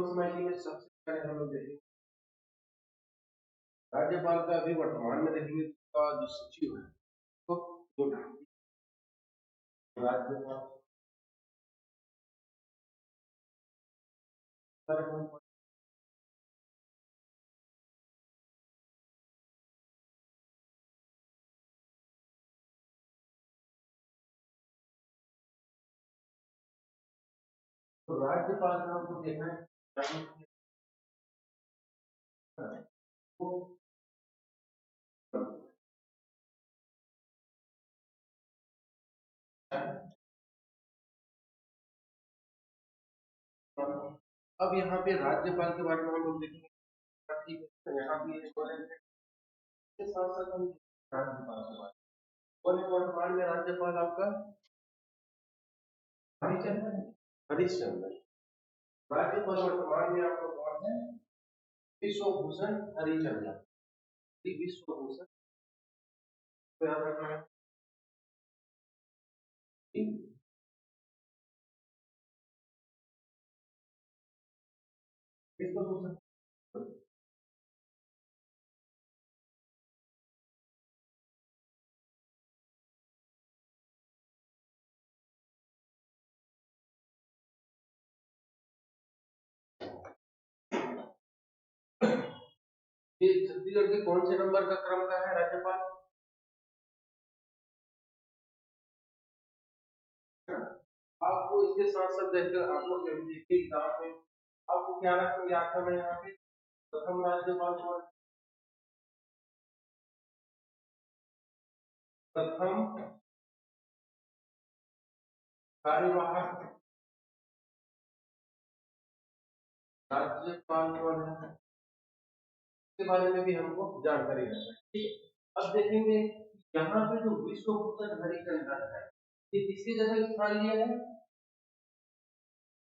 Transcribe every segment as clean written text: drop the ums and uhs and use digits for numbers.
समयी में सबसे पहले हम लोग देखेंगे राज्यपाल का अभी वर्तमान में देखेंगे का जो सचिव है तो राज्यपाल तो राज्यपाल का हमको देखना है तो अब यहाँ पे राज्यपाल के बारे में हम लोग देखेंगे ठीक है तो यहाँ पे इसके साथ साथ हम राज्यपाल के बारे में वर्तमान में राज्यपाल आपका हरिश्चंद्र राज्यपाल वर्तमान में आपका कौन है विश्वभूषण हरिचंद्र विश्वभूषण तो याद रखना है विश्वभूषण ये छत्तीसगढ़ के कौन से नंबर का क्रम का है राज्यपाल आपको इसके साथ साथ देखकर आप लोग जब देखिए एग्जाम में आपको क्या याद करना है यहाँ पे प्रथम राज्यपाल कौन प्रथम कार्यवाहक राज्यपाल कौन है इसके बारे में भी हमको जानकारी रखना है ठीक है अब देखेंगे यहाँ पे जो विश्वभूषण हरिचंद्र है ये किसकी जगह स्थान लिया है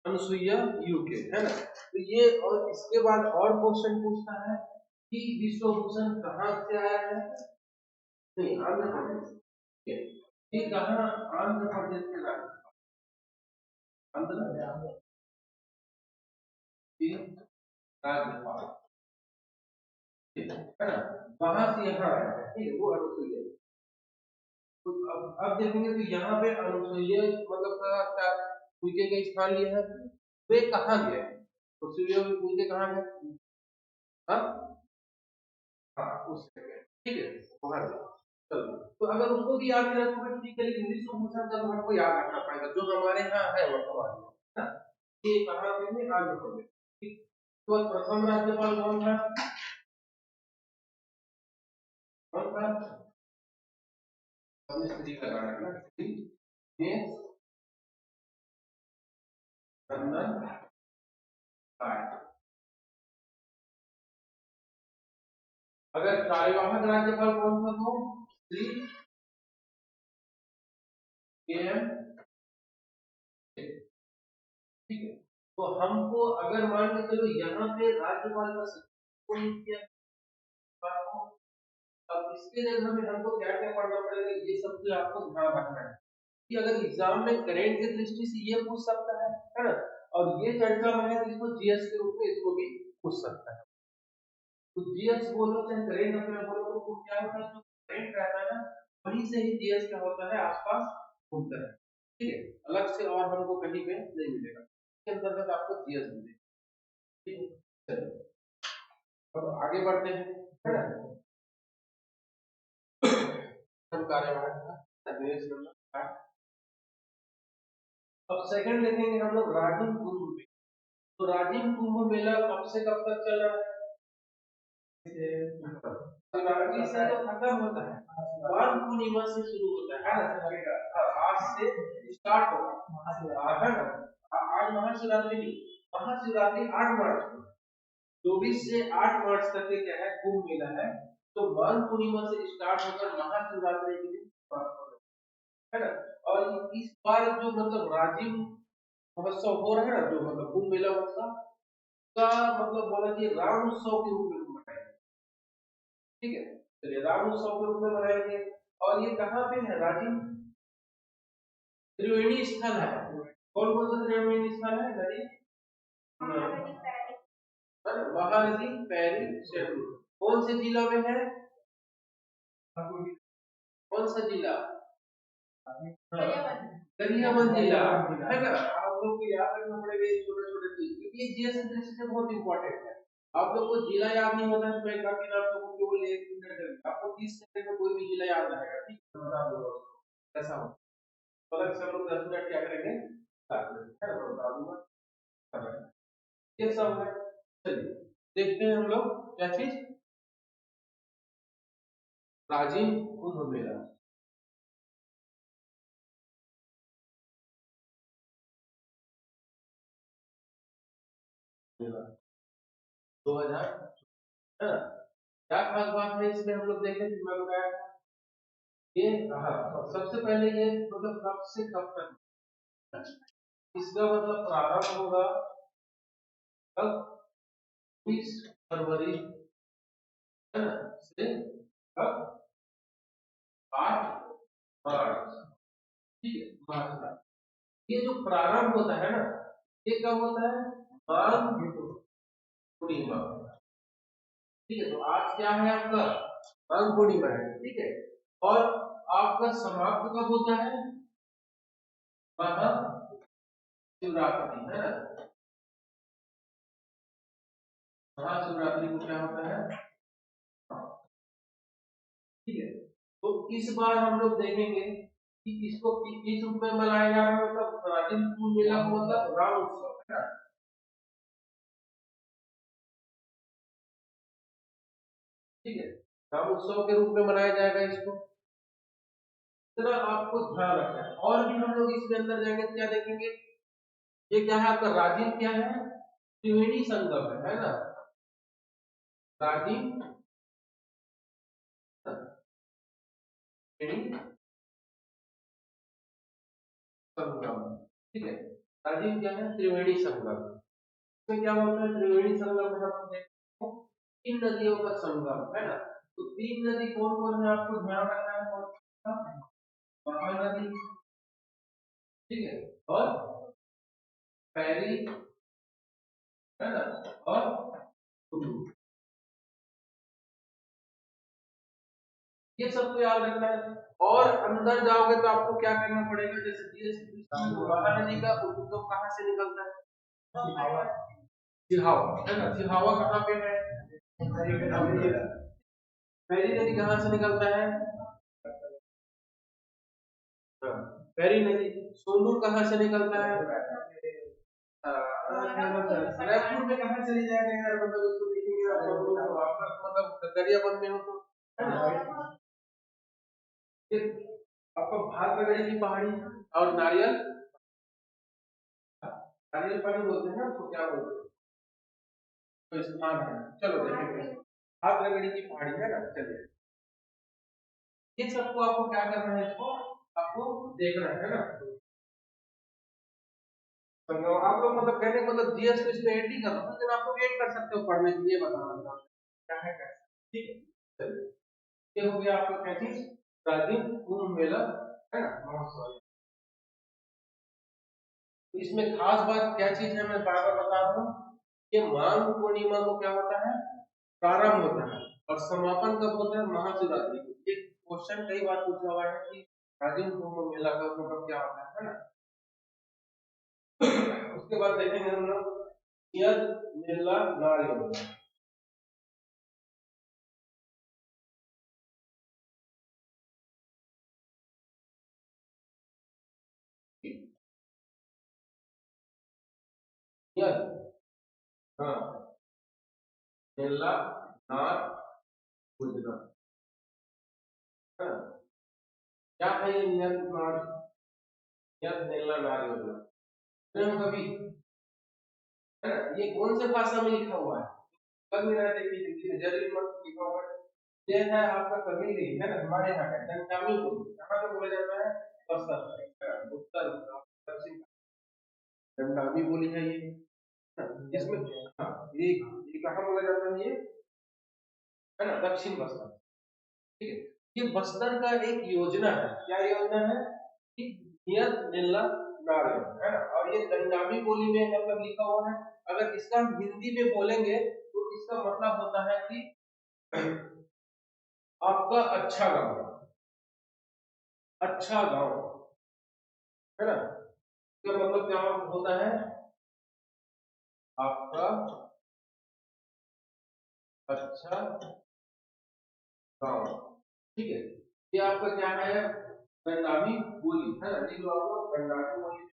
अनुसुईया यूके है ना तो ये और इसके बाद और क्वेश्चन पूछता है कि विश्वभूषण कहाँ से आया है नहीं आंध्र प्रदेश ये कहाँ आंध्र प्रदेश के राज्यपाल आंध्र के राज्यपाल है ना वहां से यहाँ आया है ठीक है वो अनुसुईया तो अब देखेंगे तो यहाँ पे अनुसुईया मतलब क्या उनके का स्थान लिया है वे कहाँ गए तो सूर्य उनके कहाँ गए हाँ हाँ उस ठीक है वहां गए चलो तो अगर उनको भी याद नहीं रखोगे ठीक है लेकिन विश्वभूषण का हमको याद रखना पड़ेगा जो हमारे यहाँ है वर्तमान में है ये कहाँ पे है आंध्र प्रदेश ठीक तो प्रथम राज्यपाल कौन था कौन था हमने स्त्री का नाम रखना स्त्री ने चंदन राय अगर कार्यवाहक राज्यपाल कौन था तो श्री के.एम. ठीक है तो हमको अगर मान के चलो यहाँ पे राज्यपाल का सचिव किया अब इसके जगह में हमको क्या क्या पढ़ना पड़ेगा ये सब भी आपको ध्यान रखना है कि अगर एग्जाम में करंट की दृष्टि से ये पूछ सकता है ना और ये चर्चा में है तो इसको जीएस के रूप में इसको भी पूछ सकता है तो जीएस बोलो चाहे करंट अफेयर बोलो तो क्या होता है जो करंट रहता है ना वहीं से ही जीएस क्या होता है आसपास घूमता है ठीक है अलग से और हमको कहीं पे नहीं मिलेगा इसके अंतर्गत आपको जीएस मिलेगा ठीक है चलो अब आगे बढ़ते हैं है ना कार्यवाहक देश नंबर अब सेकंड देखेंगे हम लोग राजिम कुंभ मेला तो राजिम कुंभ मेला कब से कब तक चल रहा है शिवरात्रि से तो खत्म होता है माघ पूर्णिमा से शुरू होता है आज से स्टार्ट होगा है ना आज महाशिवरात्रि नहीं महाशिवरात्रि 8 मार्च को 24 से 8 मार्च तक के क्या है कुंभ मेला है तो माघ पूर्णिमा से स्टार्ट होकर महाशिवरात्रि के दिन समाप्त होगा है ना और इस बार जो मतलब राजिम महोत्सव हो रहा है ना जो मतलब कुंभ मेला महोत्सव का मतलब बोला कि राम उत्सव के रूप में मनाएंगे ठीक है चलिए राम उत्सव के रूप में मनाएंगे और ये कहाँ पे है राजिम त्रिवेणी स्थल है कौन कौन सा त्रिवेणी स्थल है नदी महानदी पैरी शेरपुर कौन से जिला में है? कौन सा जिला? गरियाबंद जिला है ना। आप लोग को याद रखना पड़ेगा ये छोटे छोटे चीज, क्योंकि जीएस दृष्टि से बहुत इंपॉर्टेंट है। आप लोग को जिला याद नहीं होता है तो मैं काफी आप लोगों को केवल 1 मिनट करेंगे, आपको 30 सेकंड में कोई भी जिला याद रहेगा, ठीक है? बता दूंगा उसको ऐसा हो। अलग से हम लोग 10 मिनट क्या करेंगे, साथ में है ना, बता दूंगा ये सब है। चलिए देखते हैं हम लोग क्या चीज, प्राचीन कुंभ मेला। मेला 2000 है ना। क्या खास बात है इसमें हम लोग देखें तो मैं बताया था ये, हाँ सबसे पहले ये मतलब कब से कब तक, इसका मतलब प्रारंभ होगा कब, 20 फरवरी है ना से कब, 8 मार्च, ठीक है मार्च का। ये जो प्रारंभ होता है ना, ये कब होता है, माघ पूर्णिमा, ठीक है। तो आज क्या है आपका, माघ पूर्णिमा है, ठीक है। और आपका समाप्त कब होता है, महाशिवरात्रि है ना। महाशिवरात्रि को क्या होता है, ठीक है। तो इस बार हम लोग देखेंगे कि इसको किस रूप में मनाया जा रहा है, मतलब प्राचीन कुंभ मेला को मतलब राम उत्सव है ना, ठीक है। राम उत्सव के रूप में मनाया जाएगा इसको, इतना आपको ध्यान रखना है। और भी हम लोग इसके अंदर जाएंगे तो क्या देखेंगे, ये क्या है आपका राजिम, क्या है, त्रिवेणी संगम है ना। राजिम त्रिवेणी संगम, ठीक है। राजिम क्या है, त्रिवेणी संगम। इसमें क्या होता है, त्रिवेणी संगम में हम देखते हैं 3 नदियों का संगम है ना। तो 3 नदी कौन कौन है आपको ध्यान रखना है, कौन सा? महानदी, ठीक है, और पैरी है ना, और कुल्लू, ये सबको याद रखना है। और अंदर जाओगे तो आपको क्या करना पड़ेगा, जैसे महानदी का उद्गम कहाँ से निकलता है, सिहावा है ना। सिहावा कहाँ पे है, पैरी नदी कहाँ से निकलता है, हाँ, पैरी नदी। सोनू कहाँ से निकलता है, रायपुर में कहाँ चली जाएगा यार, मतलब उसको देखेंगे आप लोग तो आपका मतलब गरियाबंद में हो तो है ना। फिर आपका भातगड़ी की पहाड़ी और नारियल, नारियल पानी बोलते हैं ना उसको, क्या बोलते हैं, तो स्थान है। चलो देखेंगे, भातगड़ी की पहाड़ी है ना। चलिए ये सबको आपको क्या करना है, इसको आपको देखना है ना। तो आप लोग मतलब कहने का मतलब जीएस को इसमें ऐड नहीं कर रहा, लेकिन आप लोग ऐड कर सकते हो पढ़ने के लिए, बताना चाहता हूं क्या है कैसे, ठीक है। चलिए ये हो गया आपका क्या चीज, प्राचीन कुंभ मेला है ना, महोत्सव। तो इसमें खास बात क्या चीज है, मैं बार बार बता रहा हूँ, कि माघ पूर्णिमा को क्या होता है, प्रारंभ होता है, और समापन कब होता है, महाशिवरात्रि को। ये क्वेश्चन कई बार पूछा हुआ है कि प्राचीन कुंभ मेला का मतलब क्या होता है ना। उसके बाद देखेंगे हम लोग यद मेला नारियल, यद, हाँ, मेला नार गुजरात, हाँ। क्या है ये नियत नार, यद मेला नार योजना, कभी है ना। ये कौन से भाषा में लिखा हुआ है, कब मेरा देखिए हिंदी में जरूर मत लिखा हुआ है। ये है आपका तमिल है ना, हमारे यहाँ का तमिल बोली, कहाँ पे बोला जाता है, बस्तर उत्तर दक्षिण, दंडामी बोली है ये, इसमें हाँ, ये कहाँ बोला जाता है ये, है ना, दक्षिण बस्तर, ठीक है। ये बस्तर का एक योजना है, क्या योजना है कि नियत नीला नारे है ना। और ये दंडामी बोली में मतलब लिखा हुआ है। अगर इसका हम हिंदी में बोलेंगे तो इसका मतलब होता है कि आपका अच्छा गांव, अच्छा गांव, है ना। इसका मतलब क्या होता है, आपका अच्छा गांव, ठीक है। ये आपका क्या है, गंडामी बोली है ना, ये जो आपको गंडामी बोली।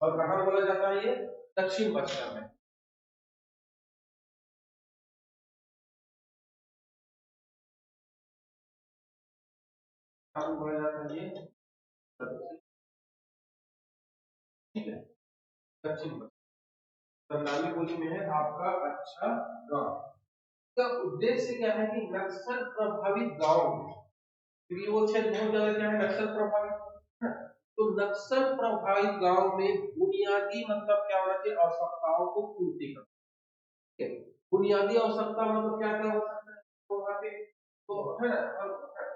और कहाँ बोला जाता है ये, दक्षिण पश्चिम में। कहाँ बोला जाता है ये, ठीक है, दक्षिण पश्चिम गंडामी बोली में है आपका अच्छा गांव। इसका उद्देश्य क्या है कि नक्सल प्रभावित गांव में, क्योंकि वो क्षेत्र बहुत ज्यादा क्या है, नक्सल प्रभावित है। तो नक्सल प्रभावित गांव में बुनियादी मतलब क्या होना चाहिए, आवश्यकताओं को पूर्ति करना, ठीक है। बुनियादी आवश्यकता मतलब क्या क्या हो सकता है तो वहाँ पे, तो है ना,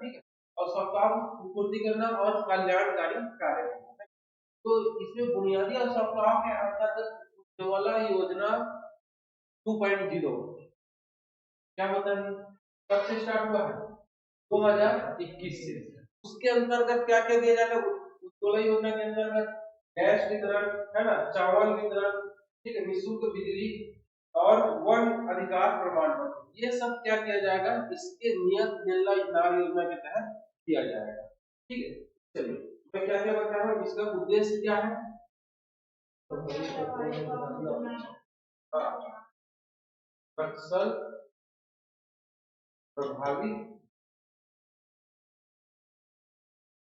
ठीक है, आवश्यकताओं की पूर्ति करना और कल्याणकारी कार्य करना। तो इसमें बुनियादी आवश्यकताओं के अंतर्गत उज्ज्वला योजना 2.0 क्या होता है, कब से स्टार्ट हुआ है, 2021 से। उसके अंतर्गत क्या क्या दिया जाता है, उज्ज्वला योजना के अंतर्गत गैस वितरण, है ना, चावल वितरण, ठीक है, निःशुल्क बिजली और वन अधिकार प्रमाण पत्र, ये सब क्या किया जाएगा, इसके नियत निर्णय योजना के तहत किया जाएगा, ठीक है। चलिए मैं क्या क्या बता रहा हूँ, इसका उद्देश्य क्या है। हाँ, नक्सल प्रभावित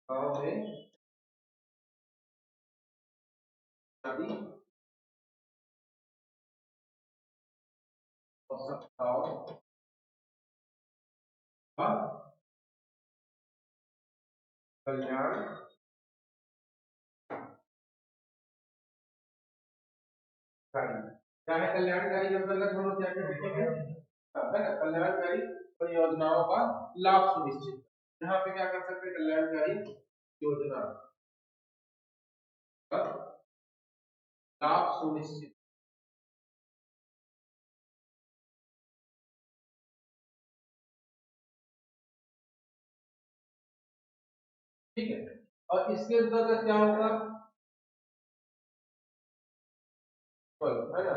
गांव में सभी आवश्यकताओं का कल्याण क्या है, कल्याणकारी के अंतर्गत हम लोग क्या क्या देखेंगे, है ना, कल्याणकारी परियोजनाओं का लाभ सुनिश्चित, यहाँ पे क्या कर सकते हैं, कल्याणकारी योजना का लाभ सुनिश्चित, ठीक है। और इसके अंतर्गत क्या होगा, है ना,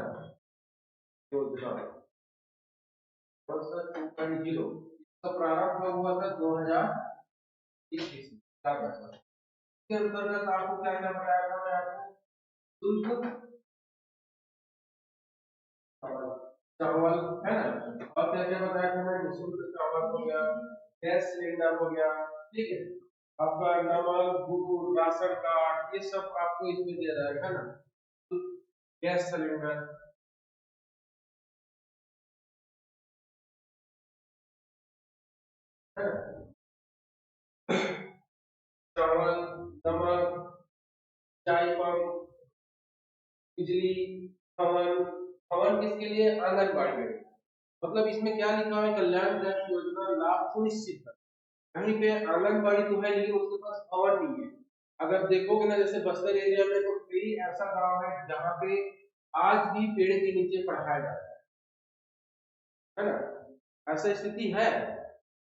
योजना 2.0 इसका प्रारंभ कब हुआ था, 2021 में, याद रखना। इसके अंतर्गत आपको क्या क्या बताया था, मैं आपको शुल्क चावल, है ना, और क्या क्या बताया था, मैं निःशुल्क चावल हो गया, गैस सिलेंडर हो गया, ठीक है, आपका नमक गुड़ राशन कार्ड, ये सब आपको इसमें दिया जाएगा, है ना, तो गैस सिलेंडर, है ना, चावल, नमक, चाय पंप, बिजली, भवन, भवन किसके लिए, आंगनबाड़ी में। मतलब इसमें क्या लिखा है, कल्याण जन योजना लाभ सुनिश्चित कर, कहीं पे आंगनबाड़ी तो है लेकिन उसके पास भवन नहीं है। अगर देखोगे ना, जैसे बस्तर एरिया में तो कई ऐसा गांव है जहाँ पे आज भी पेड़ के नीचे पढ़ाया जाता है ना, ऐसा स्थिति है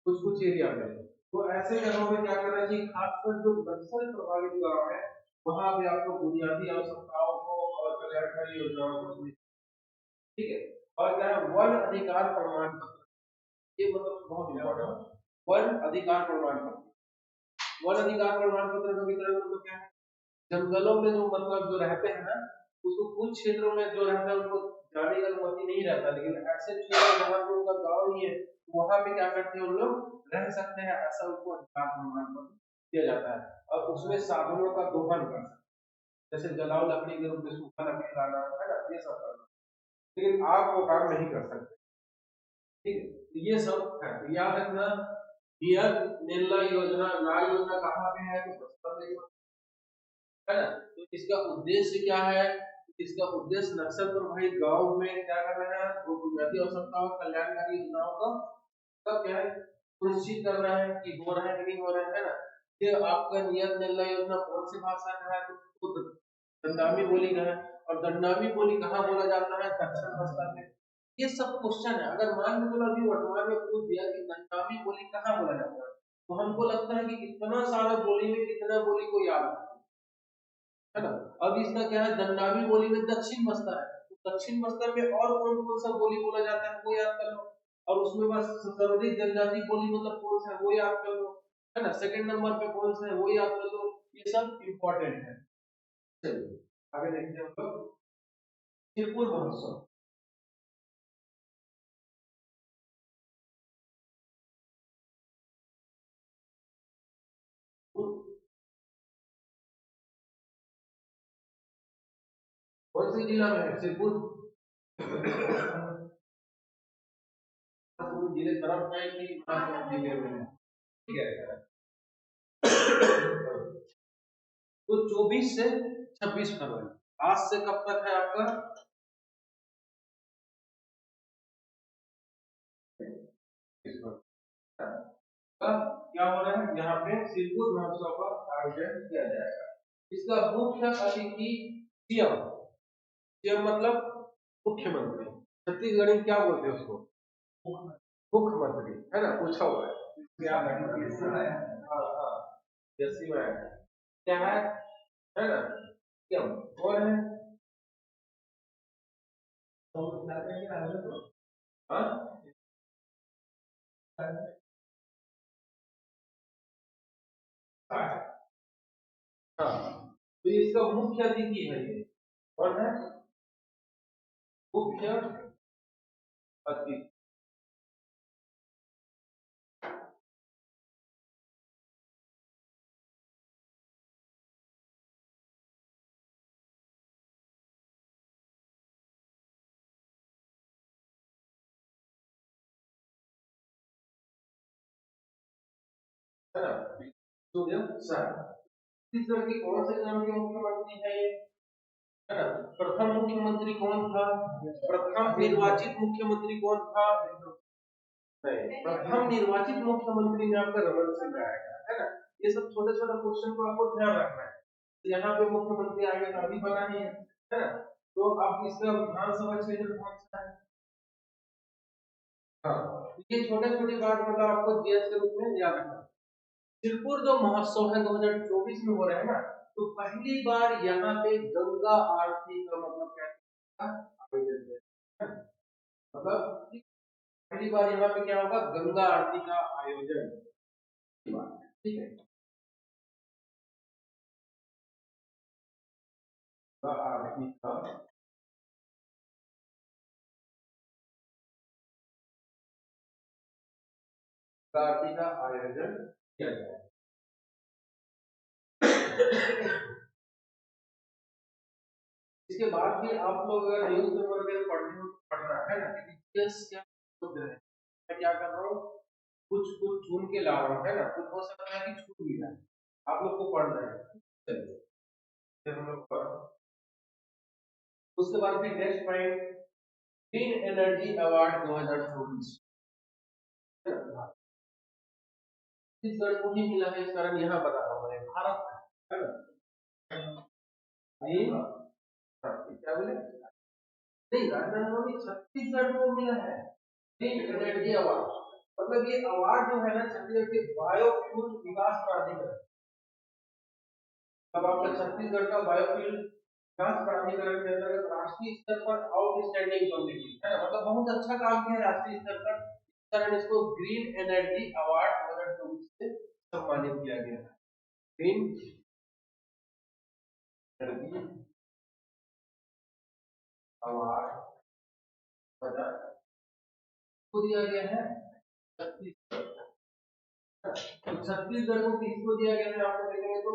कुछ कुछ एरिया में। तो ऐसे जगहों में क्या करना चाहिए, खासकर जो नक्सल प्रभावित गांव है वहां पे आपको बुनियादी आवश्यकताओं को और कल्याणकारी योजनाओं को ठीक है। और क्या है, वन अधिकार प्रमाण पत्र, ये मतलब बहुत इम्पोर्टेंट है, वन अधिकार प्रमाण पत्र। वन अधिकार प्रमाण पत्र का वितरण मतलब क्या है, जंगलों में जो मतलब जो रहते हैं ना, उसको कुछ क्षेत्रों में जो रहता है उनको जाने की अनुमति नहीं रहता, लेकिन ऐसे क्षेत्र जहाँ पे उनका गांव नहीं है वहां पे क्या करते हैं, उन लोग रह सकते हैं, ऐसा उनको अधिकार प्रमाण पत्र दिया जाता है। और उसमें साधनों का दोहन कर सकते हैं, जैसे जलाओ लकड़ी के रूप में सूखा लकड़ी लाना, है ना, ये सब करना, लेकिन आप वो काम नहीं कर सकते, ठीक है। तो ये सब है, तो याद रखना, नियत निर्णय योजना नाल योजना कहाँ पे है, तो बस्तर में, है ना। तो इसका उद्देश्य क्या है, इसका उद्देश्य नक्सल प्रभावित गांव में क्या करना है, वो बुनियादी आवश्यकताओं कल्याणकारी योजनाओं का क्या है, सुनिश्चित करना है कि हो रहा है कि नहीं हो रहा है ना। ये आपका नियत निर्णय योजना कौन सी भाषा का है? तो दंडामी बोली का है। और दंडामी बोली कहाँ बोला जाता है? दक्षिण बस्तर में। ये सब क्वेश्चन है। अगर मान लो अभी वर्तमान में पूछ दिया कि दंडामी बोली कहाँ बोला जाता है, तो हमको लगता है कि इतना सारा बोली में कितना बोली को याद है ना। अब इसका क्या है, दंडामी बोली में दक्षिण बस्तर है, तो दक्षिण बस्तर में और कौन कौन सा बोली बोला जाता है वो याद कर लो। और उसमें बस सर्वाधिक जनजाति बोली मतलब कौन सा है वो याद कर लो, है ना। सेकंड नंबर पे कौन सा है वो याद कर लो। ये सब इम्पोर्टेंट है। चलिए आगे देखते हैं हम लोग शिरपुर महोत्सव। कौन से जिला में है शिरपुर? जिले तरफ है कि जिले में है? ठीक है। तो 24 से 26 फरवरी, आज से कब तक है आपका? क्या हो रहा है यहाँ पे? शिरपुर महोत्सव का आयोजन किया जाएगा। इसका मुख्य अतिथि सीएम। सीएम मतलब मुख्यमंत्री। छत्तीसगढ़ी में क्या बोलते हैं उसको? मुख्यमंत्री, है ना, पूछा हुआ है। क्या हाँ हाँ, जैसी में क्या है ना, सीएम कौन है? हाँ हाँ, तो इसका मुख्य अतिथि है ये। कौन है मुख्य अतिथि? है ना, सुजन शाह। छत्तीसगढ़ के कौन से नाम के मुख्यमंत्री है ये? है ना। प्रथम मुख्यमंत्री कौन था? प्रथम निर्वाचित मुख्यमंत्री कौन था? नहीं, प्रथम निर्वाचित मुख्यमंत्री में आपका रमन सिंह आएगा, है ना। ये सब छोटे छोटे क्वेश्चन को आपको ध्यान रखना है। यहाँ पे मुख्यमंत्री आएगा तो अभी बना ही है ना। तो आप इसका विधानसभा क्षेत्र कौन सा है? हाँ, ये छोटे छोटे बात मतलब आपको जीएस के रूप में याद रखना है। शिरपुर जो महोत्सव है 2024 में हो रहा है ना, तो पहली बार यहाँ पे गंगा आरती का मतलब क्या है? आयोजन है। मतलब पहली बार यहाँ पे क्या होगा? गंगा आरती का आयोजन। ठीक है, गंगा आरती का आरती का आयोजन किया जाएगा। इसके बाद भी आप लोग अगर न्यूज पेपर वगैरह पढ़ते हो तो पढ़ना है ना कि इतिहास क्या शुद्ध है। मैं क्या कर रहा हूँ, कुछ कुछ चुन के ला रहा हूँ, है ना। कुछ हो सकता है कि छूट भी जाए, आप लोग को पढ़ना है। चलिए फिर हम लोग उसके बाद फिर next point, green energy award 2024। Chhattisgarh को ही मिला है, इस कारण यहाँ बता रहा हूँ मैं, भारत है ना। ग्रीन, क्या बोले? नहीं, राजनांदगांव छत्तीसगढ़ को मिला है ग्रीन एनर्जी अवार्ड। मतलब ये अवार्ड जो है ना छत्तीसगढ़ के बायोफ्यूल विकास प्राधिकरण, तब आपका छत्तीसगढ़ का बायोफ्यूल विकास प्राधिकरण के अंतर्गत राष्ट्रीय स्तर पर आउटस्टैंडिंग कम्युनिटी, है ना, मतलब बहुत अच्छा काम किया राष्ट्रीय स्तर पर, इस कारण इसको ग्रीन एनर्जी अवार्ड 2024 से सम्मानित किया गया है। ग्रीन एनर्जी अवार्ड को दिया गया है छत्तीसगढ़। तो छत्तीसगढ़ को किसको दिया गया है आपको देखेंगे तो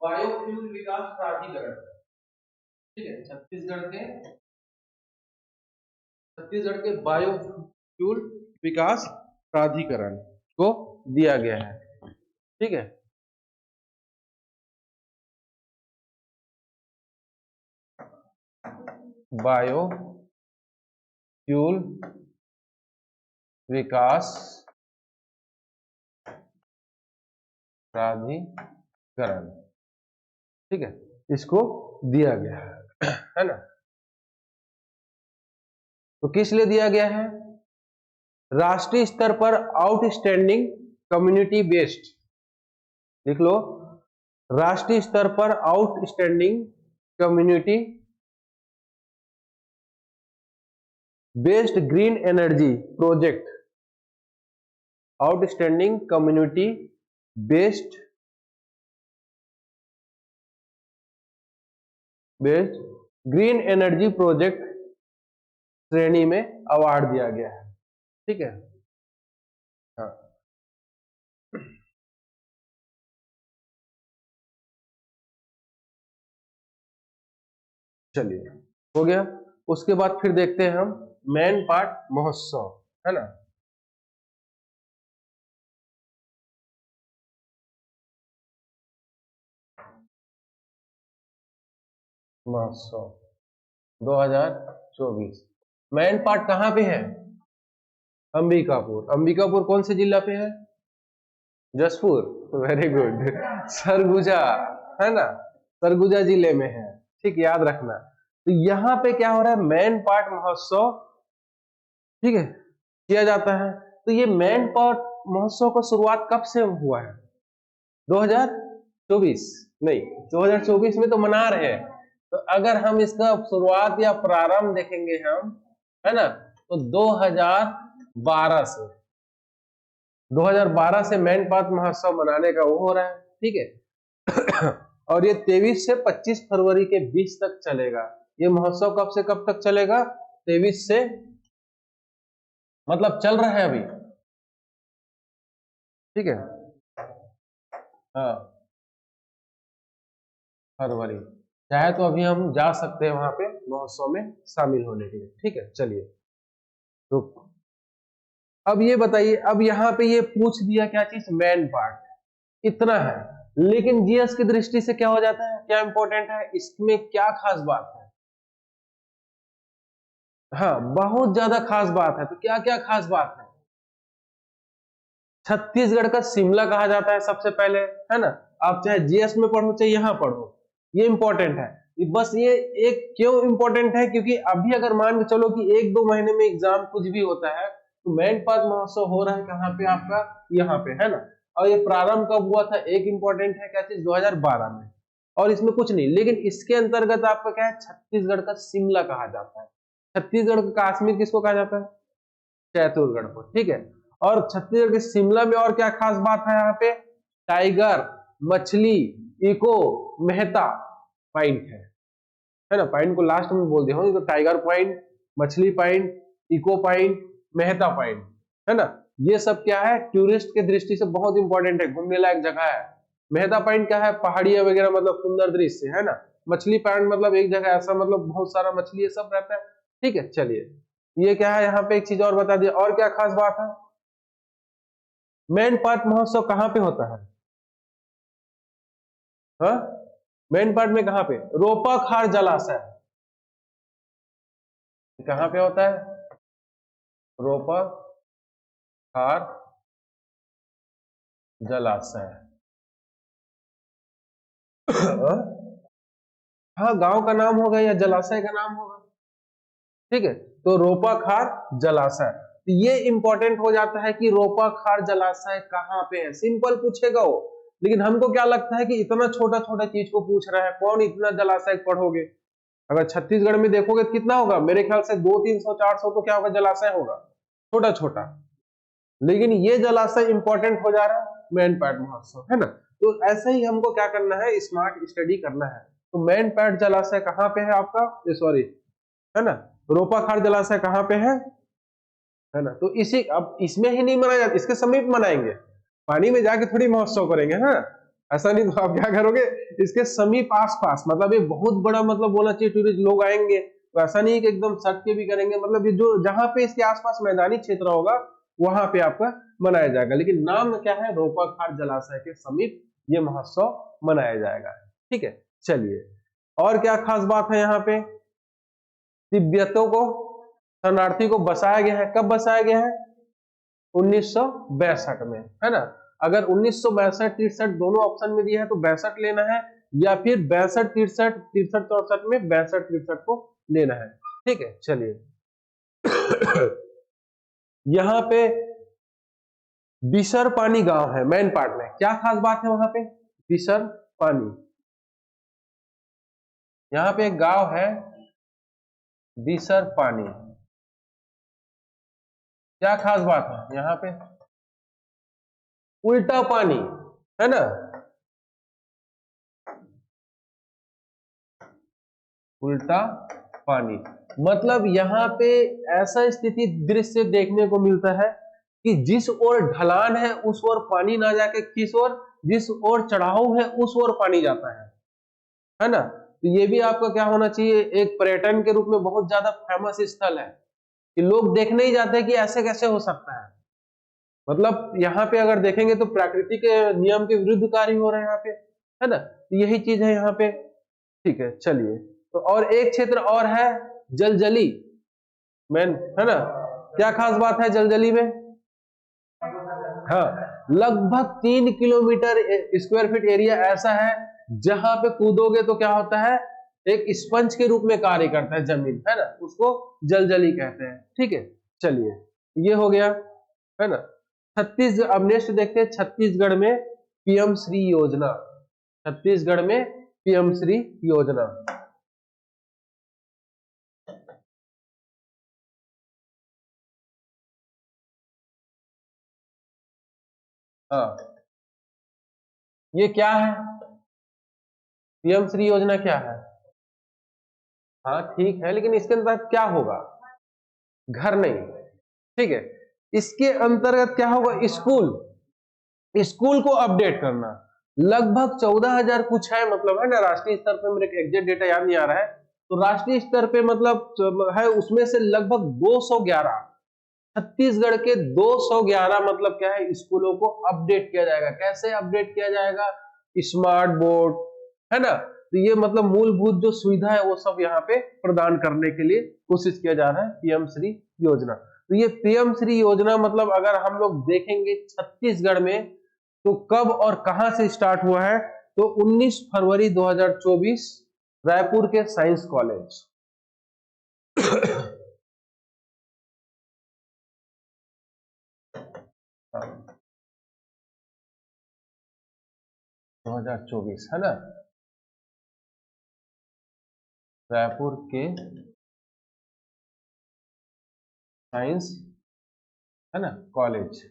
बायोफ्यूल विकास प्राधिकरण। ठीक है, छत्तीसगढ़ के बायोफ्यूल विकास प्राधिकरण को दिया गया है। ठीक है, बायोफ्यूल विकास प्राधिकरण, ठीक है, इसको दिया गया है ना। तो किस लिए दिया गया है? राष्ट्रीय स्तर पर आउटस्टैंडिंग कम्युनिटी बेस्ड, लिख लो, राष्ट्रीय स्तर पर outstanding community based green energy project, outstanding community based green energy project श्रेणी में अवार्ड दिया गया है, ठीक है। हाँ, चलिए हो गया। उसके बाद फिर देखते हैं हम मैन पाट महोत्सव, है ना। महोत्सव 2024 मैन पाट कहाँ पे है? अंबिकापुर। अंबिकापुर कौन से जिला पे है? Jaspur, very good. सरगुजा, है ना, सरगुजा जिले में है, ठीक, याद रखना। तो यहाँ पे क्या हो रहा है? मैन पाट महोत्सव, ठीक है, किया जाता है। तो ये मैन पाट महोत्सव का शुरुआत कब से हुआ है? 2024 नहीं, 2024 में तो मना रहे हैं। तो अगर हम इसका शुरुआत या प्रारंभ देखेंगे हम, है ना, तो 2012 से, 2012 से मैन पाट महोत्सव मनाने का वो हो रहा है, ठीक है। और ये 23 से 25 फरवरी के बीच तक चलेगा। ये महोत्सव कब से कब तक चलेगा? 23 से, मतलब चल रहा है अभी, ठीक है। हाँ, फरवरी, चाहे तो अभी हम जा सकते हैं वहां पे महोत्सव में शामिल होने के लिए, ठीक है। चलिए, तो अब ये बताइए, अब यहाँ पे ये पूछ दिया क्या चीज? मैन पार्ट, इतना है। लेकिन जीएस की दृष्टि से क्या हो जाता है, क्या इंपॉर्टेंट है, इसमें क्या खास बात है? हाँ, बहुत ज्यादा खास बात है। तो क्या क्या खास बात है? छत्तीसगढ़ का शिमला कहा जाता है सबसे पहले, है ना। आप चाहे जीएस में पढ़ो चाहे यहां पढ़ो, ये इंपॉर्टेंट है। बस ये एक क्यों इंपॉर्टेंट है, क्योंकि अभी अगर मान के चलो कि 1-2 महीने में एग्जाम कुछ भी होता है, तो मैन पाट महोत्सव हो रहा है कहाँ पे आपका? यहाँ पे, है ना। और ये प्रारंभ कब हुआ था? एक इंपॉर्टेंट है क्या चीज? 2012 में। और इसमें कुछ नहीं, लेकिन इसके अंतर्गत आपका क्या है? छत्तीसगढ़ का शिमला कहा जाता है। छत्तीसगढ़ का कश्मीर किसको कहा जाता है? चैतुरगढ़ को, ठीक है। और छत्तीसगढ़ के शिमला में और क्या खास बात है? यहाँ पे टाइगर, मछली, इको, मेहता पॉइंट है ना। पॉइंट को लास्ट में बोल दिया हूँ, तो टाइगर पॉइंट, मछली point, echo point, Mehta point, है ना। ये सब क्या है? टूरिस्ट के दृष्टि से बहुत इंपॉर्टेंट है, घूमने लायक जगह है। मेहता पॉइंट क्या है? पहाड़ियां वगैरह, मतलब सुंदर दृश्य, है ना। मछली पॉइंट मतलब एक जगह ऐसा, मतलब बहुत सारा मछली ये सब रहता है, ठीक है। चलिए, ये क्या है? यहाँ पे एक चीज और बता दिया। और क्या खास बात है? मैन पाट महोत्सव कहाँ पे होता है? हाँ, मैन पाट में कहाँ पे? रोपा खार जलाशय, कहाँ पे होता है? रोपा खार जलाशय। हाँ, गांव का नाम होगा या जलाशय का नाम होगा, ठीक है। तो रोपा खार जलाशय, तो ये इंपॉर्टेंट हो जाता है कि रोपा खार जलाशय कहाँ पे है। सिंपल पूछेगा वो, लेकिन हमको क्या लगता है कि इतना छोटा छोटा चीज को पूछ रहा है, कौन इतना जलाशय पढ़ोगे? अगर छत्तीसगढ़ में देखोगे तो कितना होगा? मेरे ख्याल से 200-300-400 तो क्या होगा? जलाशय होगा, छोटा छोटा। लेकिन ये जलाशय इंपॉर्टेंट हो जा रहा है मैन पाट महोत्सव, है ना। तो ऐसे ही हमको क्या करना है? स्मार्ट स्टडी करना है। तो मैन पाट जलाशय कहाँ पे है आपका? सॉरी, है ना, रोपा खार जलाशय कहाँ पे है ना। तो इसी, अब इसमें ही नहीं मनाया जाता, इसके समीप मनाएंगे, पानी में जाके थोड़ी महोत्सव करेंगे, है ना। ऐसा नहीं, तो आप क्या करोगे? इसके समीप आसपास, मतलब ये बहुत बड़ा, मतलब बोलना चाहिए टूरिस्ट लोग आएंगे, तो ऐसा नहीं कि एकदम सट के भी करेंगे, मतलब ये जो जहां पे इसके आसपास मैदानी क्षेत्र होगा वहां पे आपका मनाया जाएगा। लेकिन नाम क्या है? रोपा खार जलाशय के समीप ये महोत्सव मनाया जाएगा, ठीक है। चलिए, और क्या खास बात है यहाँ पे? तिब्बतियों को, शरणार्थी को बसाया गया है। कब बसाया गया है? 1962 में, है ना। अगर 1962-63 दोनों ऑप्शन में दिया है तो 62 लेना है, या फिर 62-63 63-64 में 62-63 को लेना है। ठीक है, चलिए यहाँ पे बिसर पानी गांव है मेन पार्ट में, क्या खास बात है वहां पे? बिसर पानी, यहाँ पे एक गांव है बिसर पानी, क्या खास बात है यहाँ पे? उल्टा पानी है ना, उल्टा पानी मतलब यहाँ पे ऐसा स्थिति दृश्य देखने को मिलता है कि जिस ओर ढलान है उस ओर पानी ना जाके किस ओर, जिस ओर चढ़ाव है उस ओर पानी जाता है ना। तो ये भी आपका क्या होना चाहिए, एक पर्यटन के रूप में बहुत ज्यादा फेमस स्थल है कि लोग देखने ही जाते हैं कि ऐसे कैसे हो सकता है। मतलब यहाँ पे अगर देखेंगे तो प्रकृति के नियम के विरुद्ध कार्य हो रहे हैं यहाँ पे, है ना। तो यही चीज है यहाँ पे। ठीक है, चलिए तो और एक क्षेत्र और है जलजली मैन, है ना। क्या खास बात है जलजली में? हाँ, लगभग 3 किलोमीटर स्क्वायर फीट एरिया ऐसा है जहां पे कूदोगे तो क्या होता है, एक स्पंज के रूप में कार्य करता है जमीन, है ना, उसको जलजली कहते हैं। ठीक है, चलिए ये हो गया, है ना। छत्तीसगढ़, अब नेक्स्ट देखते हैं छत्तीसगढ़ में पीएम श्री योजना, छत्तीसगढ़ में पीएम श्री योजना। हाँ, ये क्या है? पीएम श्री योजना क्या है? हाँ ठीक है, लेकिन इसके अंतर्गत क्या होगा? घर नहीं, ठीक है। इसके अंतर्गत क्या होगा? स्कूल, स्कूल को अपडेट करना। लगभग 14,000 कुछ है, मतलब है ना, राष्ट्रीय स्तर पे, मेरे एग्जैक्ट डेटा याद नहीं आ रहा है, तो राष्ट्रीय स्तर पे मतलब है, उसमें से लगभग 211 छत्तीसगढ़ के 211 मतलब क्या है, स्कूलों को अपडेट किया जाएगा। कैसे अपडेट किया जाएगा? स्मार्ट बोर्ड, है ना। तो ये मतलब मूलभूत जो सुविधा है वो सब यहाँ पे प्रदान करने के लिए कोशिश किया जा रहा है, पीएम श्री योजना। तो ये पीएम श्री योजना मतलब अगर हम लोग देखेंगे छत्तीसगढ़ में तो कब और कहां से स्टार्ट हुआ है, तो 19 फरवरी 2024 रायपुर के साइंस कॉलेज 2024, है ना, रायपुर के साइंस, है ना, कॉलेज,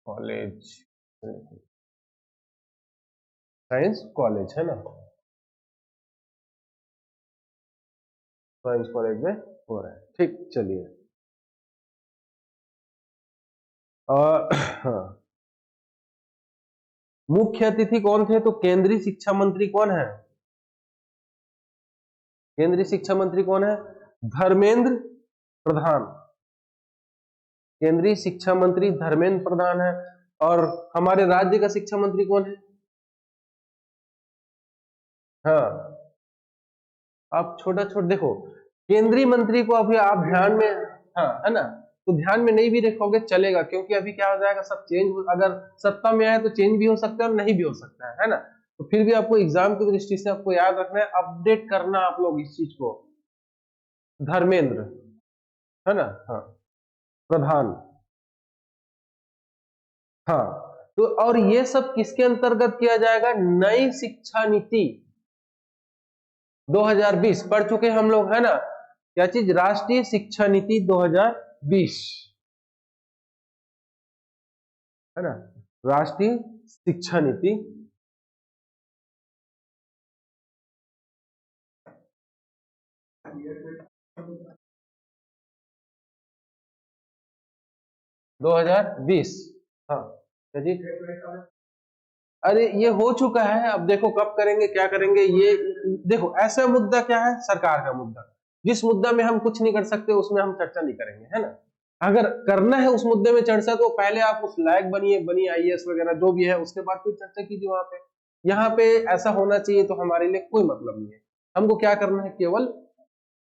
कॉलेज साइंस कॉलेज, है ना, साइंस कॉलेज में हो रहा है। ठीक, चलिए हाँ, मुख्य अतिथि कौन थे? तो केंद्रीय शिक्षा मंत्री कौन है? केंद्रीय शिक्षा मंत्री कौन है? धर्मेंद्र प्रधान, केंद्रीय शिक्षा मंत्री धर्मेंद्र प्रधान है। और हमारे राज्य का शिक्षा मंत्री कौन है? हाँ, आप छोटा छोटा देखो, केंद्रीय मंत्री को अभी आप ध्यान में, हाँ है ना, तो ध्यान में नहीं भी रखोगे चलेगा, क्योंकि अभी क्या हो जाएगा, सब चेंज, अगर सत्ता में आए तो चेंज भी हो सकता है और नहीं भी हो सकता है ना। तो फिर भी आपको एग्जाम की दृष्टि से आपको याद रखना है, अपडेट करना आप लोग इस चीज को। धर्मेंद्र, है ना, हाँ, प्रधान, हाँ। तो और ये सब किसके अंतर्गत किया जाएगा? नई शिक्षा नीति 2020 पढ़ चुके हम लोग, है ना। क्या चीज? राष्ट्रीय शिक्षा नीति 2020, है ना, राष्ट्रीय शिक्षा नीति 2020। हाँ जी, अरे ये हो चुका है, अब देखो कब करेंगे क्या करेंगे। ये देखो, ऐसा मुद्दा क्या है, सरकार का मुद्दा, जिस मुद्दा में हम कुछ नहीं कर सकते उसमें हम चर्चा नहीं करेंगे, है ना। अगर करना है उस मुद्दे में चर्चा तो पहले आप उस लायक बनिए आईएएस वगैरह जो भी है, उसके बाद कोई चर्चा कीजिए वहां पे। यहाँ पे ऐसा होना चाहिए तो हमारे लिए कोई मतलब नहीं है। हमको क्या करना है, केवल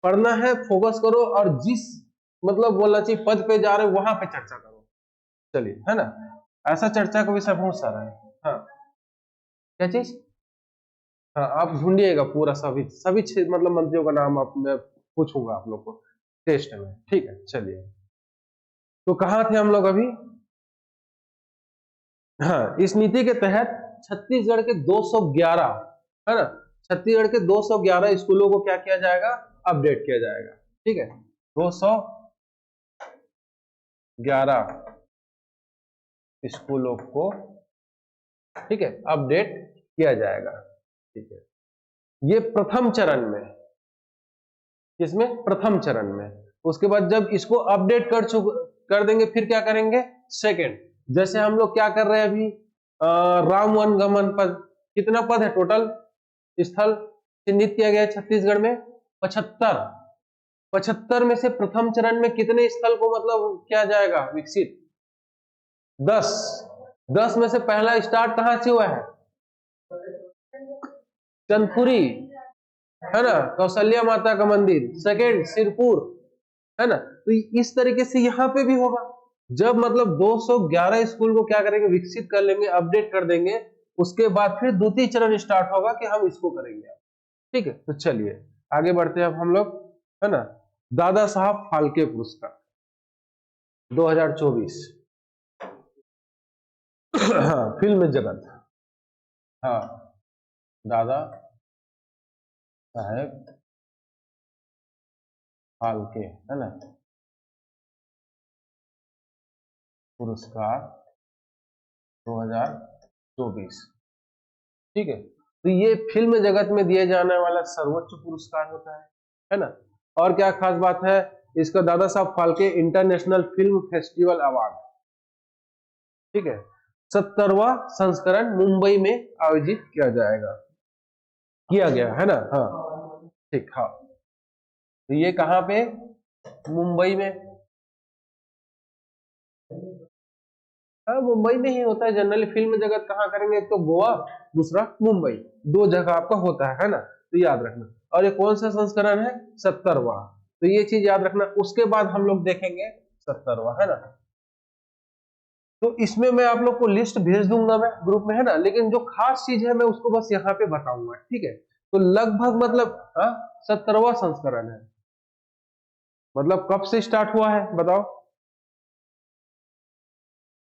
पढ़ना है, फोकस करो, और जिस मतलब बोलना चाहिए पद पे जा रहे हो वहां पे चर्चा करो। चलिए, है ना। ऐसा चर्चा का विषय बहुत सारा है। हाँ क्या चीज? हाँ आप ढूंढिएगा पूरा सभी सभी मतलब मंत्रियों का नाम आप मैं पूछूंगा आप लोग को टेस्ट में, ठीक है। चलिए तो कहाँ थे हम लोग अभी? हाँ इस नीति के तहत छत्तीसगढ़ के 211 है ना, छत्तीसगढ़ के 211 स्कूलों को क्या किया जाएगा? अपडेट किया जाएगा, ठीक है। 211 स्कूलों को, ठीक है, अपडेट किया जाएगा, ठीक है। ये प्रथम चरण में, किसमें? प्रथम चरण में। उसके बाद जब इसको अपडेट कर देंगे फिर क्या करेंगे? सेकंड। जैसे हम लोग क्या कर रहे हैं अभी, राम वन गमन पद, कितना पद है टोटल स्थल चिन्हित किया गया है छत्तीसगढ़ में? 75। 75 में से प्रथम चरण में कितने स्थल को मतलब किया जाएगा विकसित? 10। 10 में से पहला स्टार्ट कहां से हुआ है? चंदपुरी, है ना, कौशल्या माता का मंदिर। सेकंड सिरपुर, है ना। तो इस तरीके से यहां पे भी होगा। जब मतलब 211 स्कूल को क्या करेंगे? विकसित कर लेंगे, अपडेट कर देंगे, उसके बाद फिर द्वितीय चरण स्टार्ट होगा कि हम इसको करेंगे, ठीक है। तो चलिए आगे बढ़ते हैं अब हम लोग, है ना। दादा साहब फाल्के पुरस्कार 2024 हाँ फिल्म जगत, हाँ दादा साहेब फाल्के, है ना, पुरस्कार 2024, ठीक है। तो ये फिल्म जगत में दिए जाने वाला सर्वोच्च पुरस्कार होता है ना। और क्या खास बात है इसका? Dada Saheb Phalke international film festival award, ठीक है। 70वां संस्करण मुंबई में आयोजित किया जाएगा, किया गया है ना। हाँ ठीक, हाँ तो ये कहां पे? मुंबई में। हाँ मुंबई में ही होता है जनरली फिल्म जगत। कहाँ करेंगे? एक तो गोवा, दूसरा मुंबई, दो जगह आपका होता है ना, तो याद रखना। और ये कौन सा संस्करण है? 70वां, तो ये चीज याद रखना। उसके बाद हम लोग देखेंगे 70वां, है ना। तो इसमें मैं आप लोग को लिस्ट भेज दूंगा मैं ग्रुप में, है ना, लेकिन जो खास चीज है मैं उसको बस यहाँ पे बताऊंगा, ठीक है। तो लगभग मतलब 70वां संस्करण है, मतलब कब से स्टार्ट हुआ है बताओ?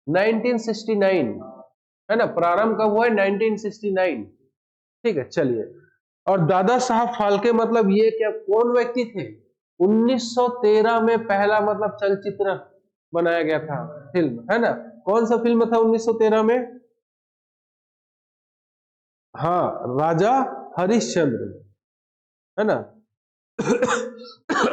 1969, है ना, प्रारंभ कब हुआ है? 1969, ठीक है। चलिए, और दादा साहब फाल्के मतलब ये क्या कौन व्यक्ति थे? 1913 में पहला मतलब चलचित्र बनाया गया था, फिल्म, है ना। कौन सा फिल्म था 1913 में? हाँ राजा हरिश्चंद्र, है ना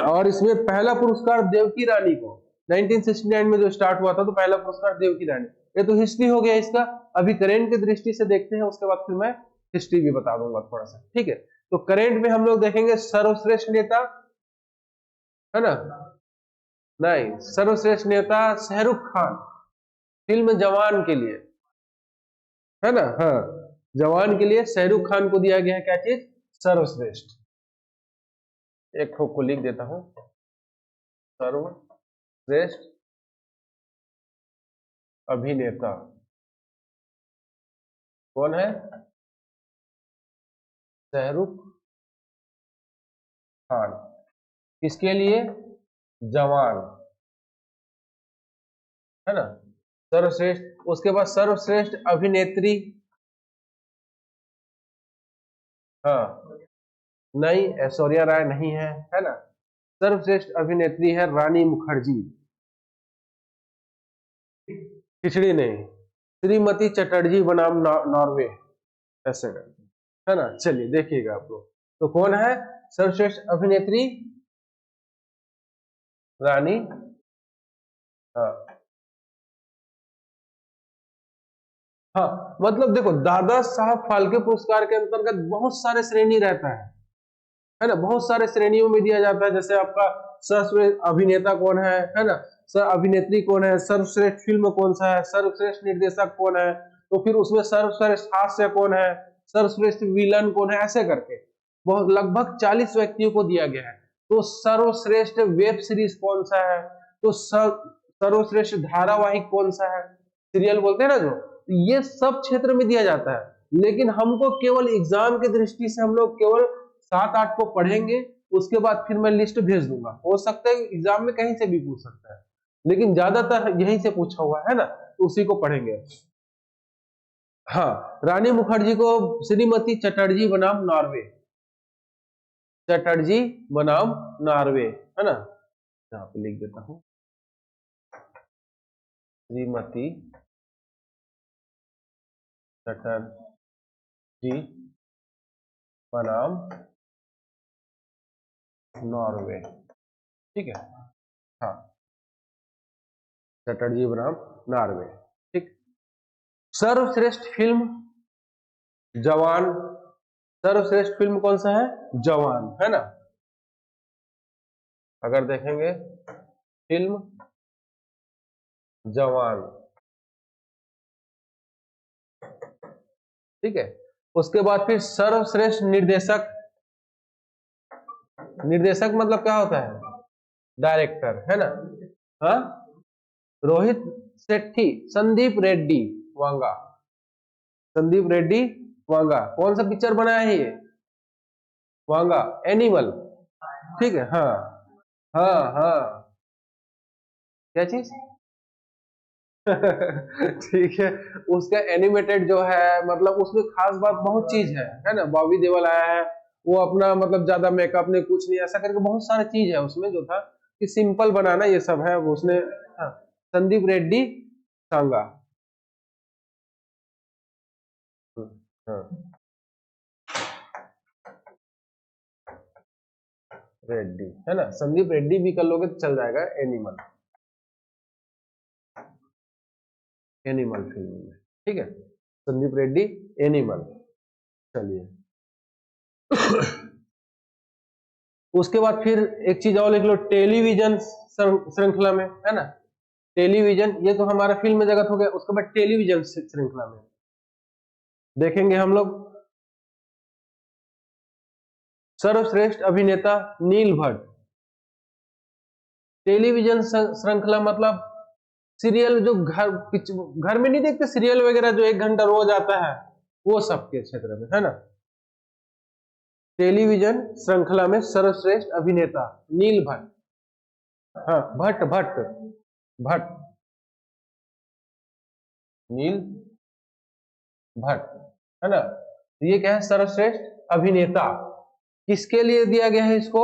और इसमें पहला पुरस्कार देवकी रानी को 1969 में जो स्टार्ट हुआ था, तो पहला पुरस्कार देवकी रानी। ये तो हिस्ट्री हो गया इसका। अभी करेंट की दृष्टि से देखते हैं, उसके बाद फिर मैं हिस्ट्री भी बता दूंगा थोड़ा सा, ठीक है। तो करेंट में हम लोग देखेंगे सर्वश्रेष्ठ नेता, है ना, नहीं, सर्वश्रेष्ठ नेता शाहरुख खान, फिल्म जवान के लिए, है ना। हाँ जवान के लिए शाहरुख खान को दिया गया है क्या चीज? सर्वश्रेष्ठ। एक ठोक को लिख देता हूं, सर्वश्रेष्ठ अभिनेता कौन है? शाहरुख खान। किसके लिए? जवान, है ना, सर्वश्रेष्ठ। उसके बाद सर्वश्रेष्ठ अभिनेत्री, हाँ नहीं ऐश्वर्या राय नहीं है, है ना। सर्वश्रेष्ठ अभिनेत्री है रानी मुखर्जी, खिचड़ी नहीं, श्रीमती चटर्जी बनाम नॉर्वे, ऐसे करके, है ना। चलिए देखिएगा आप लोग, तो कौन है सर्वश्रेष्ठ अभिनेत्री? रानी, हाँ हाँ मतलब देखो दादा साहब फाल्के पुरस्कार के अंतर्गत बहुत सारे श्रेणी रहता है ना, बहुत सारे श्रेणियों में दिया जाता है। जैसे आपका सर्वश्रेष्ठ अभिनेता कौन है ना, सर अभिनेत्री कौन है, सर्वश्रेष्ठ फिल्म कौन सा है, सर्वश्रेष्ठ निर्देशक कौन है, तो फिर उसमें सर्वश्रेष्ठ हास्य कौन है, सर्वश्रेष्ठ विलन कौन है, ऐसे करके बहुत लगभग 40 व्यक्तियों को दिया गया है। तो सर्वश्रेष्ठ वेब सीरीज कौन सा है, तो सर्वश्रेष्ठ धारावाहिक कौन सा है, सीरियल बोलते हैं ना जो, तो ये सब क्षेत्र में दिया जाता है। लेकिन हमको केवल एग्जाम की दृष्टि से हम लोग केवल 7-8 को पढ़ेंगे, उसके बाद फिर मैं लिस्ट भेज दूंगा। हो सकता है एग्जाम में कहीं से भी पूछ सकता है, लेकिन ज्यादातर यहीं से पूछा हुआ है ना, तो उसी को पढ़ेंगे। हाँ, रानी मुखर्जी को श्रीमती चटर्जी बनाम नॉर्वे, चटर्जी बनाम नॉर्वे, है ना, यहाँ पे लिख देता हूं, श्रीमती चटर्जी बनाम नॉर्वे, ठीक है। हाँ, चटर्जी बनाम नॉर्वे, ठीक। सर्वश्रेष्ठ फिल्म जवान, सर्वश्रेष्ठ फिल्म कौन सा है? जवान, है ना। अगर देखेंगे फिल्म जवान, ठीक है। उसके बाद फिर सर्वश्रेष्ठ निर्देशक, निर्देशक मतलब क्या होता है? डायरेक्टर, है ना। हाँ, रोहित शेट्टी, संदीप रेड्डी वांगा, संदीप रेड्डी वांगा। कौन सा पिक्चर बनाया है ये? वांगा, एनिमल, ठीक है। हाँ हाँ हाँ, क्या चीज? ठीक है, उसका एनिमेटेड जो है, मतलब उसमें खास बात बहुत चीज है ना। बॉबी देओल आया है, वो अपना मतलब ज्यादा मेकअप नहीं, कुछ नहीं, ऐसा करके बहुत सारा चीज है उसमें जो था कि सिंपल बनाना, ये सब है उसने। हाँ, संदीप रेड्डी सांगा, हाँ, रेड्डी, है ना। संदीप रेड्डी भी कर लोगे तो चल जाएगा। एनिमल, एनिमल फिल्म में, ठीक है, संदीप रेड्डी, एनिमल। चलिए, उसके बाद फिर एक चीज और लिख लो, टेलीविजन श्रृंखला में, है ना। टेलीविजन, ये तो हमारा फिल्म जगत हो गया। उसके बाद टेलीविजन श्रृंखला में देखेंगे हम लोग सर्वश्रेष्ठ अभिनेता नील भट्ट। टेलीविजन श्रृंखला मतलब सीरियल, जो घर में नहीं देखते सीरियल वगैरह, जो 1 घंटा रोज आता है, वो सबके क्षेत्र में, है ना। टेलीविजन श्रृंखला में सर्वश्रेष्ठ अभिनेता नील भट्ट, हाँ, भट्ट भट्ट भट्ट, नील भट्ट, है ना। तो ये क्या है? सर्वश्रेष्ठ अभिनेता। किसके लिए दिया गया है इसको?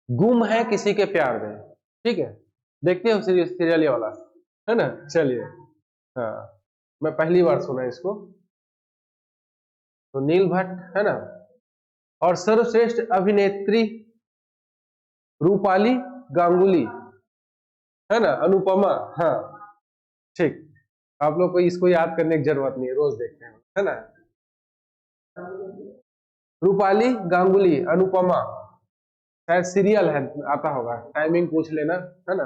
गुम है किसी के प्यार में, ठीक है। देखते हो सीरियल वाला, है ना। चलिए, हाँ, मैं पहली बार सुना इसको। तो नील भट्ट, है ना। और सर्वश्रेष्ठ अभिनेत्री रूपाली गांगुली, है ना, अनुपमा, हाँ, ठीक। आप लोग को इसको याद करने की जरूरत नहीं है, रोज देखते हैं, है ना। रूपाली गांगुली, अनुपमा, शायद सीरियल है, आता होगा, टाइमिंग पूछ लेना, है ना।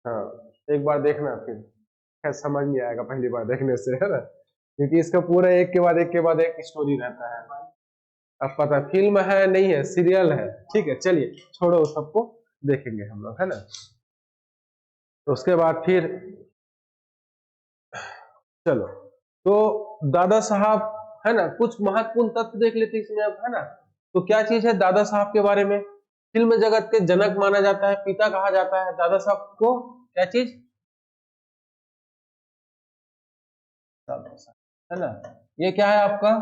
हाँ, एक बार देखना, फिर खैर समझ नहीं आएगा पहली बार देखने से, है ना, क्योंकि इसका पूरा एक के बाद एक के बाद एक स्टोरी रहता है। अब पता फिल्म है नहीं है, सीरियल है, ठीक है। चलिए, छोड़ो, सबको देखेंगे हम लोग, है ना। तो उसके बाद फिर चलो, तो दादा साहब, है ना, कुछ महत्वपूर्ण तथ्य देख लेते इसमें अब, है ना। तो क्या चीज है दादा साहब के बारे में? फिल्म जगत के जनक माना जाता है, पिता कहा जाता है दादा साहब को। क्या चीज? दादा साहब, है ना। ये क्या है आपका?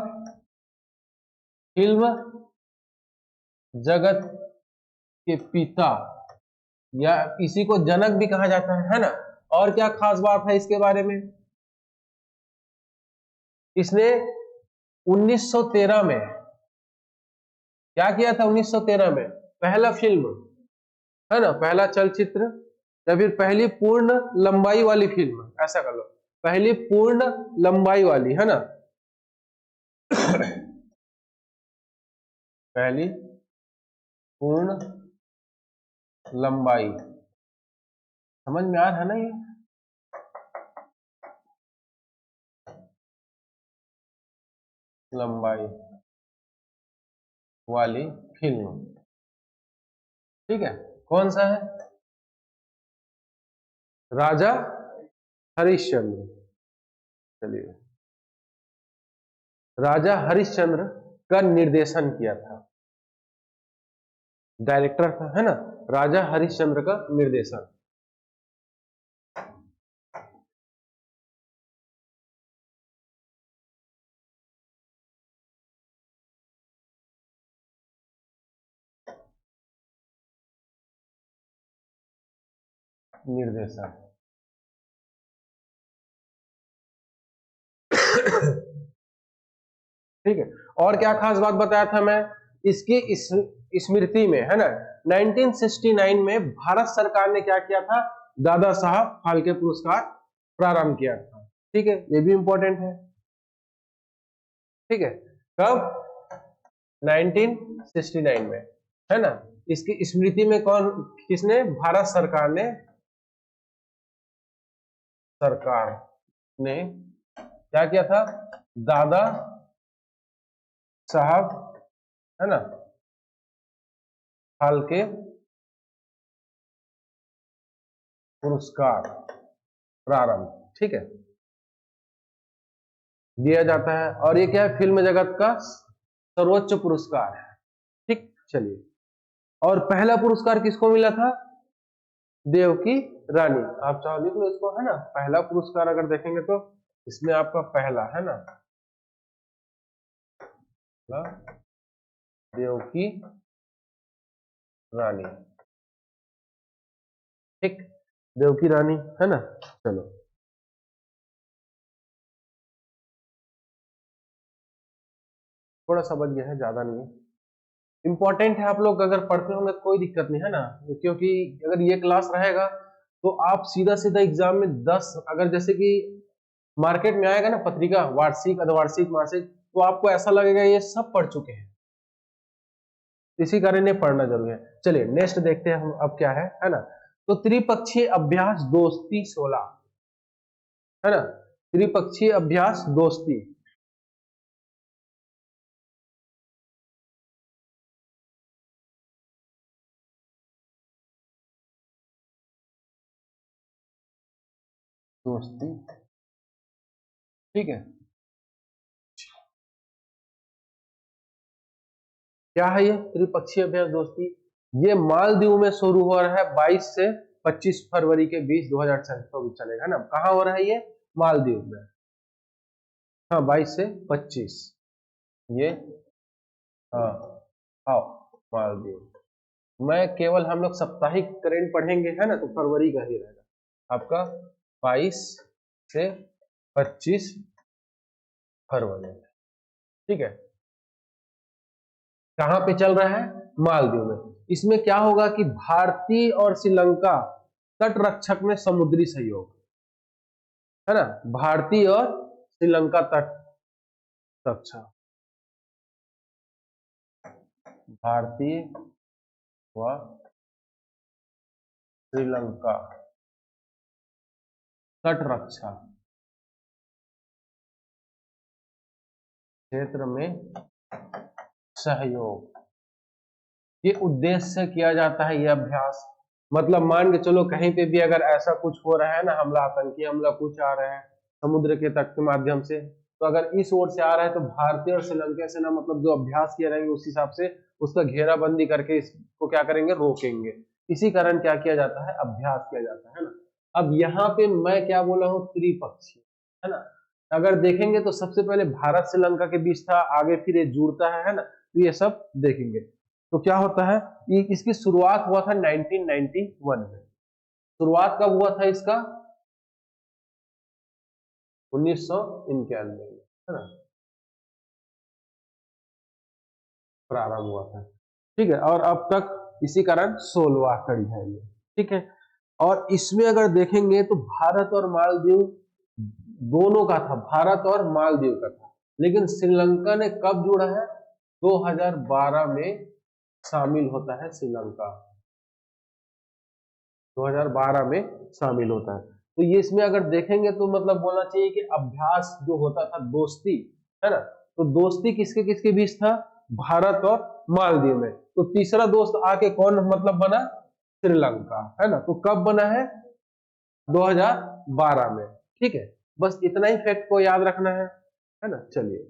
फिल्म जगत के पिता, या इसी को जनक भी कहा जाता है ना। और क्या खास बात है इसके बारे में? इसने 1913 में क्या किया था? 1913 में पहला फिल्म, है ना, पहला चलचित्र, या फिर पहली पूर्ण लंबाई वाली फिल्म, ऐसा कर लो, पहली पूर्ण लंबाई वाली, है ना। पहली पूर्ण लंबाई, समझ में आ रहा है ना ये? लंबाई वाली फिल्म, ठीक है। कौन सा है? राजा हरिश्चंद्र। चलिए, राजा हरिश्चंद्र का निर्देशन किया था, डायरेक्टर था, है ना, राजा हरिश्चंद्र का निर्देशन। निर्देशन ठीक है। और क्या खास बात बताया था मैं, इसकी स्मृति में, है ना, 1969 में भारत सरकार ने क्या किया था, दादा साहब फाल्के पुरस्कार प्रारंभ किया था। ठीक है, ये भी इंपॉर्टेंट है। ठीक है, कब, 1969 में, है ना। इसकी स्मृति में कौन, किसने, भारत सरकार ने क्या किया था, दादा साहब, है ना, फाल्के पुरस्कार प्रारंभ, ठीक है, दिया जाता है। और ये क्या है, फिल्म जगत का सर्वोच्च पुरस्कार है। ठीक, चलिए, और पहला पुरस्कार किसको मिला था, देवकी रानी। आप चाहो लिख लो इसको, है ना, पहला पुरस्कार अगर देखेंगे तो इसमें आपका पहला, है ना, देवकी रानी। ठीक, देवकी रानी, है ना। चलो, थोड़ा सा बच गया है, ज्यादा नहीं है, इंपॉर्टेंट है। आप लोग अगर पढ़ते होंगे तो कोई दिक्कत नहीं, है ना, क्योंकि अगर ये क्लास रहेगा तो आप सीधा सीधा एग्जाम में 10, अगर जैसे कि मार्केट में आएगा ना पत्रिका, वार्षिक, अर्धवार्षिक, मासिक, तो आपको ऐसा लगेगा ये सब पढ़ चुके हैं, इसी कारण ये पढ़ना जरूरी है। चलिए नेक्स्ट देखते हैं हम अब क्या है ना। तो त्रिपक्षीय अभ्यास दोस्ती 16, है ना, त्रिपक्षीय अभ्यास दोस्ती, ठीक है, क्या है ये त्रिपक्षीय अभ्यास दोस्ती, ये मालदीव में शुरू हो रहा है 22 से 25 फरवरी के बीच 2024 चलेगा, है ना। कहाँ हो रहा है ये, मालदीव में, हाँ, 22 से 25, ये, हाँ, आओ, मालदीव मैं केवल, हम लोग साप्ताहिक करेंट पढ़ेंगे, है ना, तो फरवरी का ही रहेगा आपका 22 से 25 फरवरी, ठीक है। कहां पे चल रहा है, मालदीव में। इसमें क्या होगा कि भारतीय और श्रीलंका तट रक्षक में समुद्री सहयोग, है ना, भारतीय और श्रीलंका तट रक्षक, भारतीय व श्रीलंका तट रक्षा क्षेत्र में सहयोग, ये उद्देश्य से किया जाता है ये अभ्यास। मतलब मान के चलो कहीं पे भी अगर ऐसा कुछ हो रहा है ना, हमला, आतंकी हमला कुछ आ रहा है समुद्र के तट के माध्यम से, तो अगर इस ओर से आ रहा है तो भारतीय और श्रीलंका से ना, मतलब जो अभ्यास किया रहेंगे उस हिसाब से उसका घेराबंदी करके इसको क्या करेंगे, रोकेंगे। इसी कारण क्या किया जाता है, अभ्यास किया जाता है ना। अब यहाँ पे मैं क्या बोला हूँ, त्रिपक्षीय, है ना। अगर देखेंगे तो सबसे पहले भारत श्रीलंका के बीच था, आगे फिर ये जुड़ता है ना, तो ये सब देखेंगे। तो क्या होता है, ये इसकी शुरुआत हुआ था 1991 में। शुरुआत कब हुआ था इसका, 1991 में, है ना, प्रारंभ हुआ था, ठीक है। और अब तक इसी कारण 16वां कड़ी है ये, ठीक है। और इसमें अगर देखेंगे तो भारत और मालदीव दोनों का था, भारत और मालदीव का था, लेकिन श्रीलंका ने कब जुड़ा है, 2012 में शामिल होता है श्रीलंका, 2012 में शामिल होता है। तो ये इसमें अगर देखेंगे तो मतलब बोलना चाहिए कि अभ्यास जो होता था दोस्ती, है ना, तो दोस्ती किसके किसके बीच था, भारत और मालदीव में। तो तीसरा दोस्त आके कौन मतलब बना, श्रीलंका, है ना। तो कब बना है, 2012 में। ठीक है, बस इतना ही फैक्ट को याद रखना है ना। चलिए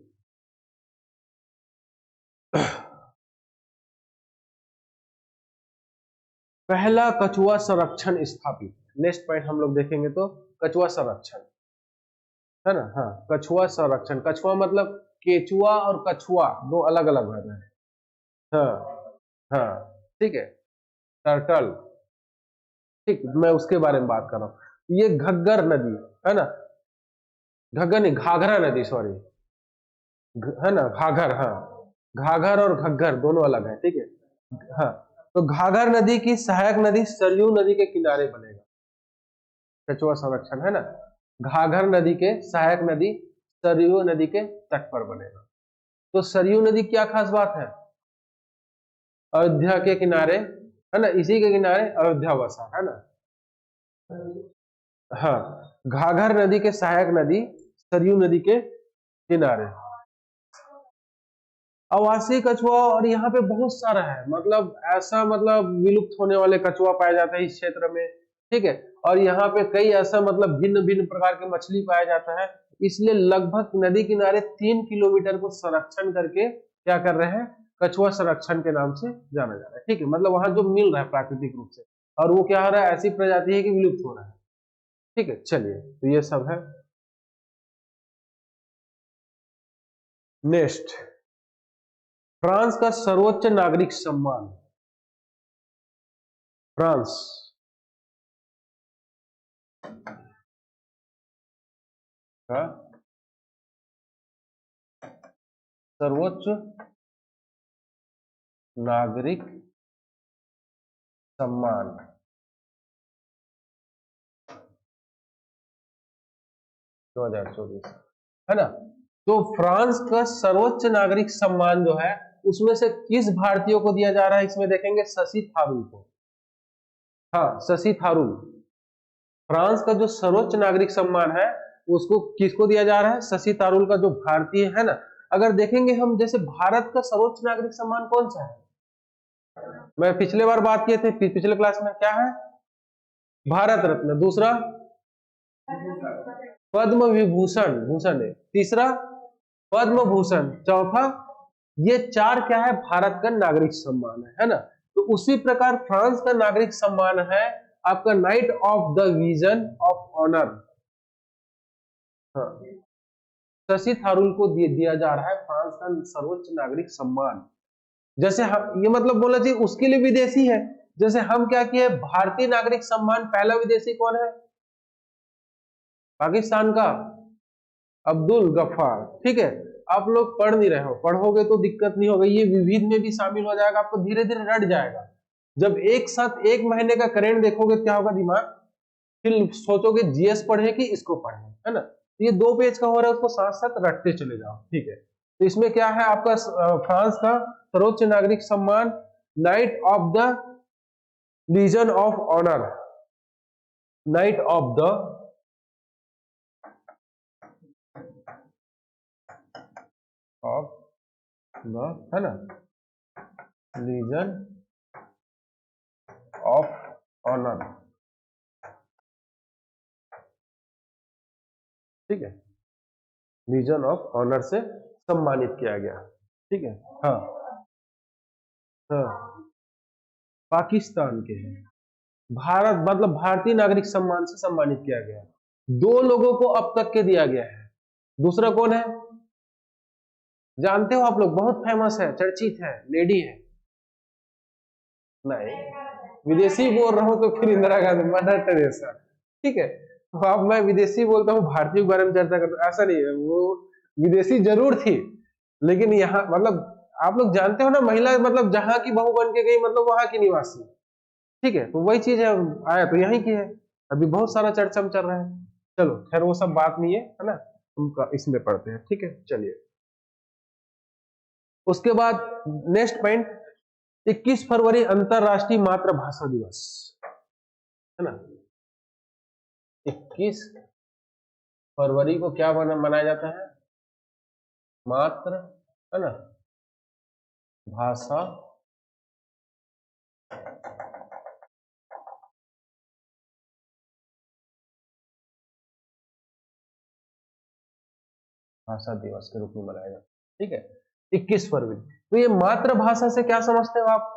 पहला कछुआ संरक्षण स्थापित, नेक्स्ट पॉइंट हम लोग देखेंगे तो कछुआ संरक्षण, है ना। हाँ, कछुआ संरक्षण, कछुआ मतलब केचुआ और कछुआ दो अलग अलग वर्ड है। हाँ हाँ, ठीक है, टर्टल, ठीक, मैं उसके बारे में बात कर रहा हूँ। ये घग्गर नदी है ना, घग्गर नहीं, घाघरा नदी, सॉरी, है ना, घाघर, हाँ, घाघर और घग्गर दोनों अलग है, ठीक है। हाँ, तो घाघर नदी की सहायक नदी सरयू नदी के किनारे बनेगा कछुआ संरक्षण, है ना। घाघर नदी के सहायक नदी सरयू नदी के तट पर बनेगा। तो सरयू नदी क्या खास बात है, अयोध्या के किनारे, है ना, इसी के किनारे अयोध्या बसा, है ना। हाँ, घाघर नदी के सहायक नदी सरयू नदी के किनारे आवासीय कछुआ, और यहाँ पे बहुत सारा है, मतलब ऐसा, मतलब विलुप्त होने वाले कछुआ पाया जाता है इस क्षेत्र में, ठीक है। और यहाँ पे कई ऐसा मतलब भिन्न भिन्न प्रकार के मछली पाया जाता है, इसलिए लगभग नदी किनारे 3 किलोमीटर को संरक्षण करके क्या कर रहे हैं, कछुआ संरक्षण के नाम से जाना जा रहा है, ठीक है। मतलब वहां जो मिल रहा है प्राकृतिक रूप से, और वो क्या हो रहा है, ऐसी प्रजाति है कि विलुप्त हो रहा है, ठीक है। चलिए, तो ये सब है। नेक्स्ट, फ्रांस का सर्वोच्च नागरिक सम्मान, फ्रांस का सर्वोच्च नागरिक सम्मान 2024, है ना। तो फ्रांस का सर्वोच्च नागरिक सम्मान जो है, उसमें से किस भारतीय को दिया जा रहा है, इसमें देखेंगे शशि थारूर को। हाँ, शशि थारूर, फ्रांस का जो सर्वोच्च नागरिक सम्मान है उसको किसको दिया जा रहा है, शशि थारूर का, जो भारतीय है ना। अगर देखेंगे हम, जैसे भारत का सर्वोच्च नागरिक सम्मान कौन सा है, मैं पिछले बार बात किए थे, पिछले क्लास में, क्या है, भारत रत्न, दूसरा पद्म विभूषण, भूषण है, तीसरा पद्म भूषण, चौथा, ये चार क्या है, भारत का नागरिक सम्मान है ना। तो उसी प्रकार फ्रांस का नागरिक सम्मान है आपका knight of the legion of honour, हाँ, शशि थारूर को दिया जा रहा है फ्रांस का सर्वोच्च नागरिक सम्मान। जैसे हम, ये मतलब बोला चाहिए उसके लिए विदेशी है, जैसे हम क्या किए, भारतीय नागरिक सम्मान पहला विदेशी कौन है, पाकिस्तान का अब्दुल गफ्फार, ठीक है। आप लोग पढ़ नहीं रहे हो, पढ़ोगे तो दिक्कत नहीं होगा, ये विविध में भी शामिल हो जाएगा, आपको धीरे धीरे रट जाएगा। जब एक साथ एक महीने का करेंट देखोगे क्या होगा दिमाग, फिर सोचोगे जीएस पढ़े कि इसको पढ़े, है ना। ये 2 पेज का हो रहा है, उसको साथ साथ रटते चले जाओ, ठीक है। तो इसमें क्या है आपका, फ्रांस का सर्वोच्च नागरिक सम्मान knight of the legion of honour, knight of the है ना, लीजन ऑफ ऑनर, ठीक है, लीजन ऑफ ऑनर से सम्मानित किया गया, ठीक है। हाँ हाँ, पाकिस्तान के हैं, भारत मतलब भारतीय नागरिक सम्मान से सम्मानित किया गया, 2 लोगों को अब तक के दिया गया है। दूसरा कौन है, जानते हो आप लोग, बहुत फेमस है, चर्चित है, लेडी है, नहीं, विदेशी बोल रहा हूं तो फिर इंदिरा गांधी, मदर टेरेसा, ठीक है। तो अब मैं विदेशी बोलता हूँ, भारतीय के बारे में चर्चा करता हूं, ऐसा नहीं है, वो विदेशी जरूर थी, लेकिन यहाँ मतलब आप लोग जानते हो ना, महिला मतलब जहां की बहू बन के गई, मतलब वहां की निवासी, ठीक है। तो वही चीज है, आया तो यहीं की है, अभी बहुत सारा चर्चा में चल रहा है। चलो खैर, वो सब बात नहीं है ना, उनका इसमें पढ़ते हैं, ठीक है। चलिए, उसके बाद नेक्स्ट पॉइंट, 21 फरवरी अंतरराष्ट्रीय मातृभाषा दिवस, है ना। 21 फरवरी को क्या मनाया जाता है, मातृ, है ना, भाषा भाषा दिवस के रूप में मनाया जाता है। ठीक है, 21 फरवरी। तो ये मातृभाषा से क्या समझते हो आप?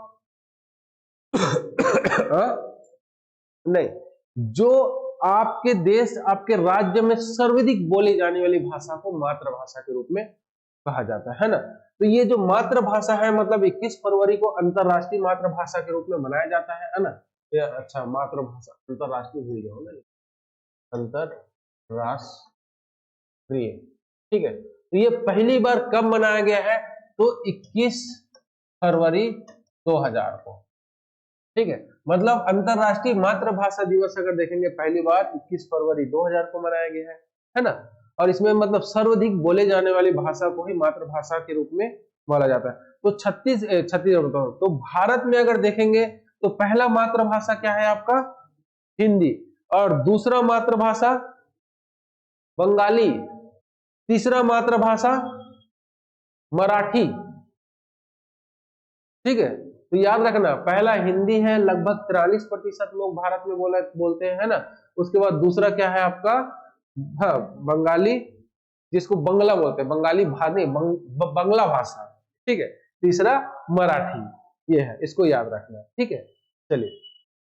नहीं, जो आपके देश, आपके राज्य में सर्वाधिक बोली जाने वाली भाषा को मातृभाषा के रूप में कहा जाता है ना। तो ये जो मातृभाषा है, मतलब 21 फरवरी को अंतरराष्ट्रीय मातृभाषा के रूप में मनाया जाता है ना। ये अच्छा, मातृभाषा अंतरराष्ट्रीय भूल गया ना, अंतरराष्ट्रीय। ठीक है, तो ये पहली बार कब मनाया गया है? तो 21 फरवरी 2000 को। ठीक है, मतलब अंतरराष्ट्रीय मातृभाषा दिवस अगर देखेंगे पहली बार 21 फरवरी 2000 को मनाया गया है ना। और इसमें मतलब सर्वाधिक बोले जाने वाली भाषा को ही मातृभाषा के रूप में बोला जाता है। तो 36 बताओ, तो भारत में अगर देखेंगे तो पहला मातृभाषा क्या है आपका? हिंदी। और दूसरा मातृभाषा बंगाली, तीसरा मातृभाषा मराठी। ठीक है, तो याद रखना, पहला हिंदी है, लगभग 43% लोग भारत में बोलते हैं ना। उसके बाद दूसरा क्या है आपका? हाँ, बंगाली, जिसको बंगला बोलते हैं, बंगाली बंगला भाषा। ठीक है, तीसरा मराठी। ये है, इसको याद रखना। ठीक है, चलिए,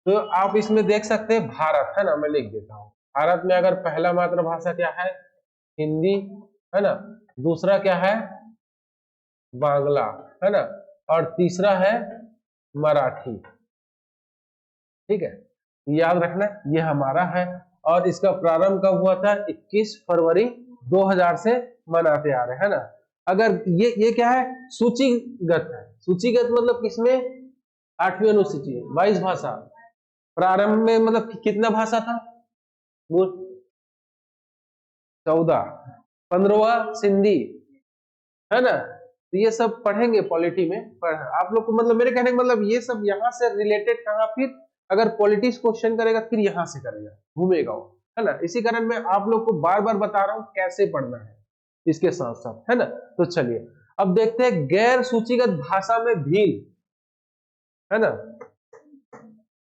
तो आप इसमें देख सकते हैं भारत, है ना, मैं लिख देता हूं। भारत में अगर पहला मातृभाषा क्या है? हिंदी, है ना। दूसरा क्या है? बांग्ला, है ना। और तीसरा है मराठी। ठीक है, याद रखना, ये हमारा है। और इसका प्रारंभ कब हुआ था? 21 फरवरी 2000 से मनाते आ रहे हैं ना। अगर ये क्या है? सूचीगत है। सूचीगत मतलब किसमें? 8वीं अनुसूची, 22 भाषा। प्रारंभ में मतलब कितना भाषा था? 14। 15वां सिंधी, है ना। तो ये सब पढ़ेंगे पॉलिटी में, आप लोग को मतलब मेरे कहने का मतलब ये सब यहाँ से रिलेटेड कहाँ, फिर अगर पॉलिटिक्स क्वेश्चन करेगा फिर यहाँ से करेगा, घूमेगा वो, है ना। इसी कारण मैं आप लोग को बार बार बता रहा हूँ कैसे पढ़ना है इसके साथ साथ, है ना। तो चलिए अब देखते हैं गैर सूचीगत भाषा में भील, है ना।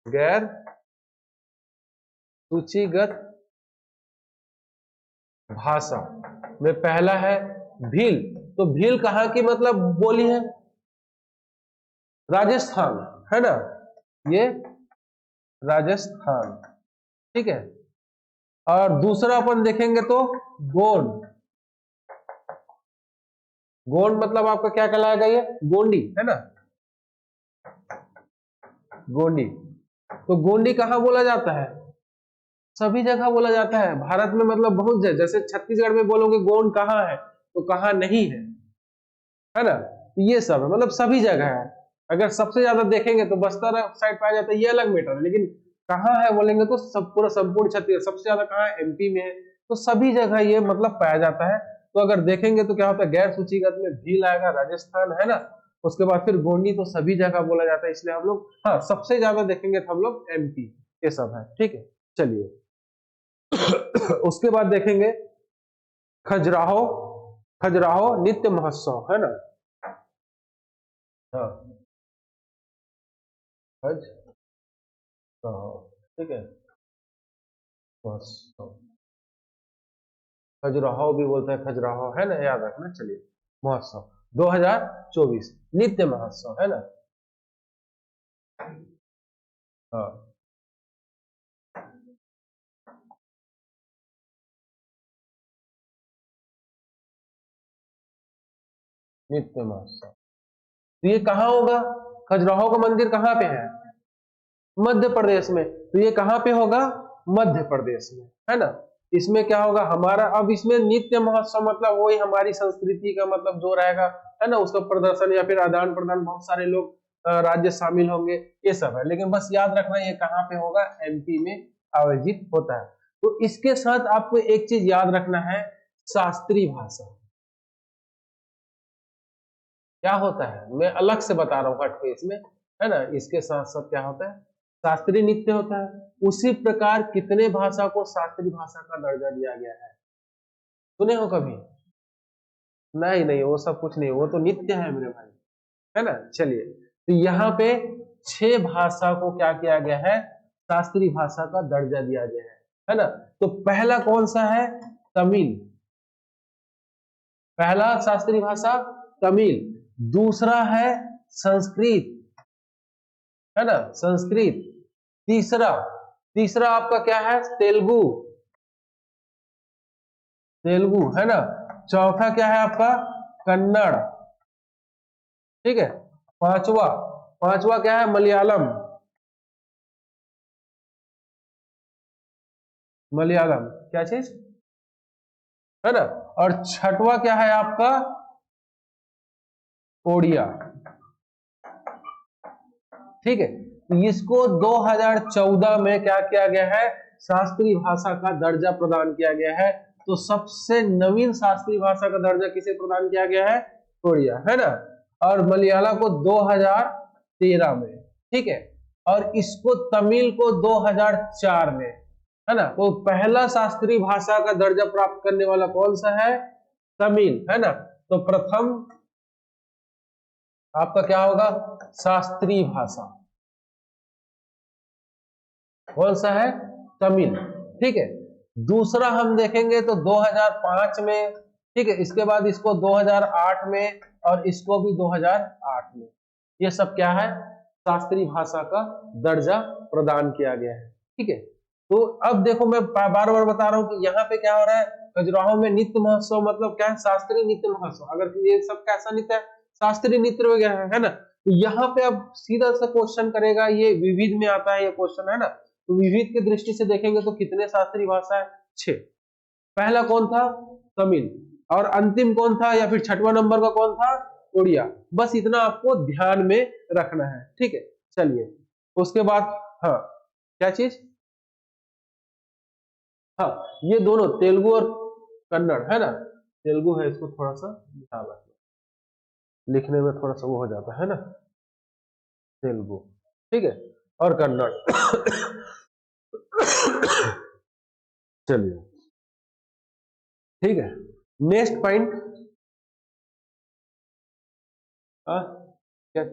गैर सूचीगत भाषा में पहला है भील। तो भील कहाँ की मतलब बोली है? राजस्थान, है ना, ये राजस्थान। ठीक है, और दूसरा अपन देखेंगे तो गोंड। गोंड मतलब आपका क्या कहलाएगा? ये गोंडी, है ना, गोंडी। तो गोंडी कहाँ बोला जाता है? सभी जगह बोला जाता है भारत में, मतलब बहुत जगह। जैसे छत्तीसगढ़ में बोलोगे गोंड कहाँ है तो कहाँ नहीं है ना। ये सब है, मतलब सभी जगह है। अगर सबसे ज्यादा देखेंगे तो बस्तर साइड पाया जाता है, ये अलग मैटर है। लेकिन कहाँ है बोलेंगे तो सब पूरा संपूर्ण छत्तीसगढ़। सबसे ज्यादा कहाँ है? एमपी में है। तो सभी जगह ये मतलब पाया जाता है। तो अगर देखेंगे तो क्या होता है? गैर सूचीगत में भील आएगा, राजस्थान, है ना। उसके बाद फिर गोंडी, तो सभी जगह बोला जाता है, इसलिए हम लोग हाँ सबसे ज्यादा देखेंगे तो हम लोग एमपी, ये सब है। ठीक है, चलिए उसके बाद देखेंगे खजुराहो। खजुराहो नित्य महोत्सव, है ना। हाँ, खजुराहो, ठीक है, महोत्सव। खजुराहो भी बोलते हैं, खजुराहो, है ना, याद रखना। चलिए, महोत्सव 2024 नित्य महोत्सव, है ना। हाँ, नित्य महोत्सव। तो ये कहाँ होगा? खजुराहो का मंदिर कहाँ पे है? मध्य प्रदेश में। तो ये कहाँ पे होगा? मध्य प्रदेश में, है ना। इसमें क्या होगा हमारा? अब इसमें नित्य महोत्सव मतलब वही हमारी संस्कृति का मतलब जो रहेगा, है ना, उसका प्रदर्शन या फिर आदान प्रदान। बहुत सारे लोग राज्य शामिल होंगे, ये सब है। लेकिन बस याद रखना ये कहाँ पे होगा? एमपी में आयोजित होता है। तो इसके साथ आपको एक चीज याद रखना है, शास्त्रीय भाषा क्या होता है मैं अलग से बता रहा हूँ हट के इसमें, है ना। इसके साथ साथ क्या होता है? शास्त्रीय नृत्य होता है। उसी प्रकार कितने भाषा को शास्त्रीय भाषा का दर्जा दिया गया है, सुने हो कभी? नहीं नहीं, वो सब कुछ नहीं, वो तो नित्य है मेरे भाई, है ना। चलिए, तो यहाँ पे 6 भाषा को क्या किया गया है? शास्त्रीय भाषा का दर्जा दिया गया है ना। तो पहला कौन सा है? तमिल, पहला शास्त्रीय भाषा तमिल, दूसरा है संस्कृत, है ना, संस्कृत। तीसरा आपका क्या है, तेलुगु, तेलुगु, है ना। चौथा क्या है आपका, कन्नड़, ठीक है। पांचवा क्या है, मलयालम, मलयालम क्या चीज, है ना। और छठवा क्या है आपका, ओडिया, ठीक है। तो इसको 2014 में क्या किया गया है, शास्त्रीय भाषा का दर्जा प्रदान किया गया है। तो सबसे नवीन शास्त्रीय भाषा का दर्जा किसे प्रदान किया गया है, ओडिया, है ना। और मलयाला को 2013 में, ठीक है। और इसको तमिल को 2004 में, है ना। तो पहला शास्त्रीय भाषा का दर्जा प्राप्त करने वाला कौन सा है, तमिल, है ना। तो प्रथम आपका क्या होगा, शास्त्रीय भाषा कौन सा है, तमिल, ठीक है। दूसरा हम देखेंगे तो 2005 में, ठीक है। इसके बाद इसको 2008 में और इसको भी 2008 में, ये सब क्या है, शास्त्रीय भाषा का दर्जा प्रदान किया गया है, ठीक है। तो अब देखो मैं बार बार बता रहा हूं कि यहाँ पे क्या हो रहा है, खजुराहो में नृत्य महोत्सव मतलब क्या है, शास्त्रीय नृत्य महोत्सव। अगर ये सब कैसा नृत्य है, शास्त्रीय नृत्य वगैरह है ना। तो यहाँ पे अब सीधा सा क्वेश्चन करेगा, ये विविध में आता है ये क्वेश्चन, है ना। तो विविध की दृष्टि से देखेंगे तो कितने शास्त्रीय भाषा है, 6। पहला कौन था, तमिल, और अंतिम कौन था या फिर छठवां नंबर का कौन था, उड़िया। बस इतना आपको ध्यान में रखना है, ठीक है। चलिए उसके बाद, हाँ क्या चीज, हाँ ये दोनों तेलुगु और कन्नड़, है ना। तेलुगु है, इसको थोड़ा सा ध्यान रखना, लिखने में थोड़ा सा वो हो जाता है ना, तेलुगु, ठीक है, और कन्नड़। चलिए ठीक है, नेक्स्ट पॉइंट, क्या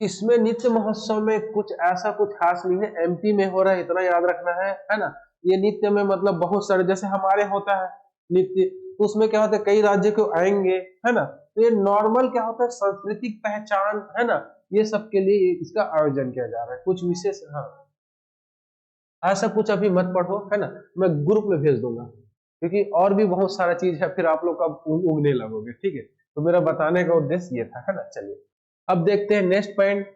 इसमें नृत्य महोत्सव में कुछ ऐसा कुछ खास नहीं है, एमपी में हो रहा है इतना याद रखना है ना। ये नृत्य में मतलब बहुत सारे, जैसे हमारे होता है नृत्य, तो उसमें क्या होता है कई राज्य के आएंगे, है ना। तो ये नॉर्मल क्या होता है, सांस्कृतिक पहचान, है ना, ये सब के लिए इसका आयोजन किया जा रहा है, कुछ विशेष, हाँ ऐसा कुछ अभी मत पढ़ो, है ना, मैं ग्रुप में भेज दूंगा, क्योंकि और भी बहुत सारा चीज है, फिर आप लोग का उगने लगोगे, ठीक है। तो मेरा बताने का उद्देश्य ये था, है ना। चलिए अब देखते हैं नेक्स्ट पॉइंट,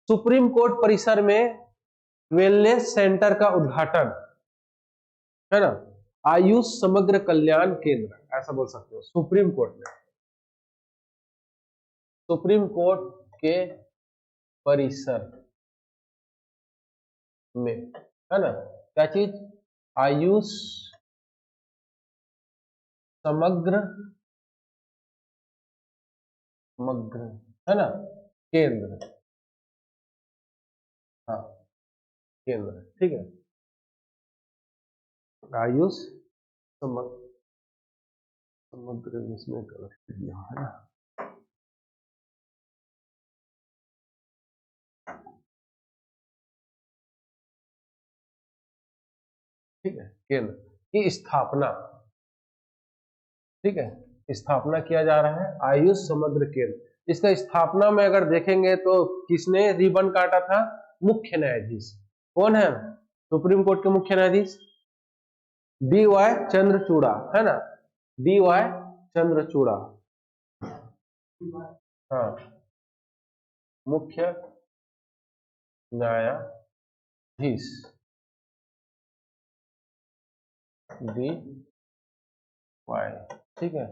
सुप्रीम कोर्ट परिसर में वेलनेस सेंटर का उद्घाटन, है ना, आयुष समग्र कल्याण केंद्र, ऐसा बोल सकते हो, सुप्रीम कोर्ट में, सुप्रीम कोर्ट के परिसर में, है ना, क्या चीज, आयुष समग्र समग्र, है ना, केंद्र, हाँ केंद्र, ठीक है, आयुष समग्र, समग्र इसमें गलत दिया है ना, ठीक है, केंद्र की स्थापना, ठीक है, स्थापना किया जा रहा है आयुष समग्र केंद्र। इसका स्थापना में अगर देखेंगे तो किसने रिबन काटा था, मुख्य न्यायाधीश, कौन है, सुप्रीम कोर्ट के मुख्य न्यायाधीश DY चंद्रचूड़ा, है ना, DY चंद्रचूड़ा, हाँ मुख्य न्यायाधीश DY, ठीक है,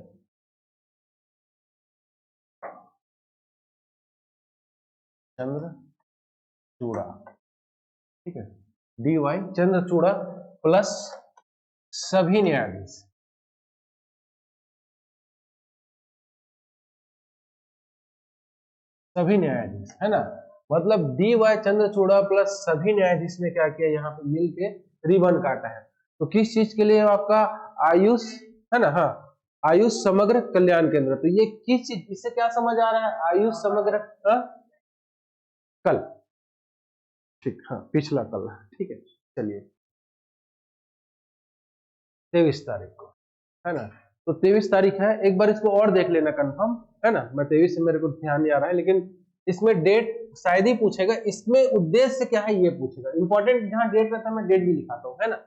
चंद्रचूड़ा, ठीक है, DY चंद्रचूड़ा प्लस सभी न्यायाधीश, सभी न्यायाधीश, है ना। मतलब DY चंद्रचूड़ा प्लस सभी न्यायाधीश ने क्या किया, यहाँ पे मिलके रिबन काटा है। तो किस चीज के लिए, आपका आयुष, है ना, हाँ आयुष समग्र कल्याण केंद्र। तो ये किस चीज, इससे क्या समझ आ रहा है, आयुष समग्र, कल, ठीक, हाँ पिछला कल, ठीक है। चलिए 23 तारीख को, है ना, तो 23 तारीख है, एक बार इसको और देख लेना कंफर्म, है ना। मैं 23 से मेरे को ध्यान नहीं आ रहा है, लेकिन इसमें डेट शायद ही पूछेगा, इसमें उद्देश्य क्या है ये पूछेगा। इंपॉर्टेंट जहां डेट रहता है मैं डेट भी लिखाता हूँ, है ना।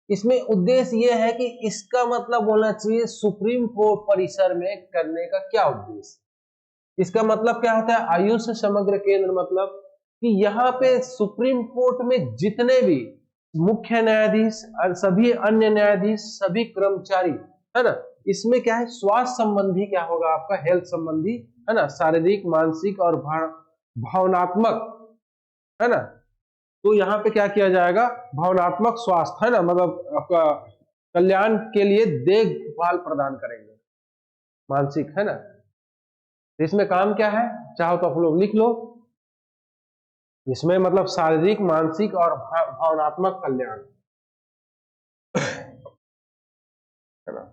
इसमें उद्देश्य ये है कि इसका मतलब होना चाहिए सुप्रीम कोर्ट परिसर में करने का क्या उद्देश्य। इसका मतलब क्या होता है, आयुष समग्र केंद्र, मतलब कि यहाँ पे सुप्रीम कोर्ट में जितने भी मुख्य न्यायाधीश और सभी अन्य न्यायाधीश, सभी कर्मचारी, है ना, इसमें क्या है, स्वास्थ्य संबंधी क्या होगा आपका, हेल्थ संबंधी, है ना, शारीरिक, मानसिक और भावनात्मक, है ना। तो यहाँ पे क्या किया जाएगा, भावनात्मक स्वास्थ्य, है ना, मतलब आपका कल्याण के लिए देखभाल प्रदान करेंगे, मानसिक, है ना। तो इसमें काम क्या है, चाहो तो आप लोग लिख लो, इसमें मतलब शारीरिक, मानसिक और भावनात्मक कल्याण, है ना।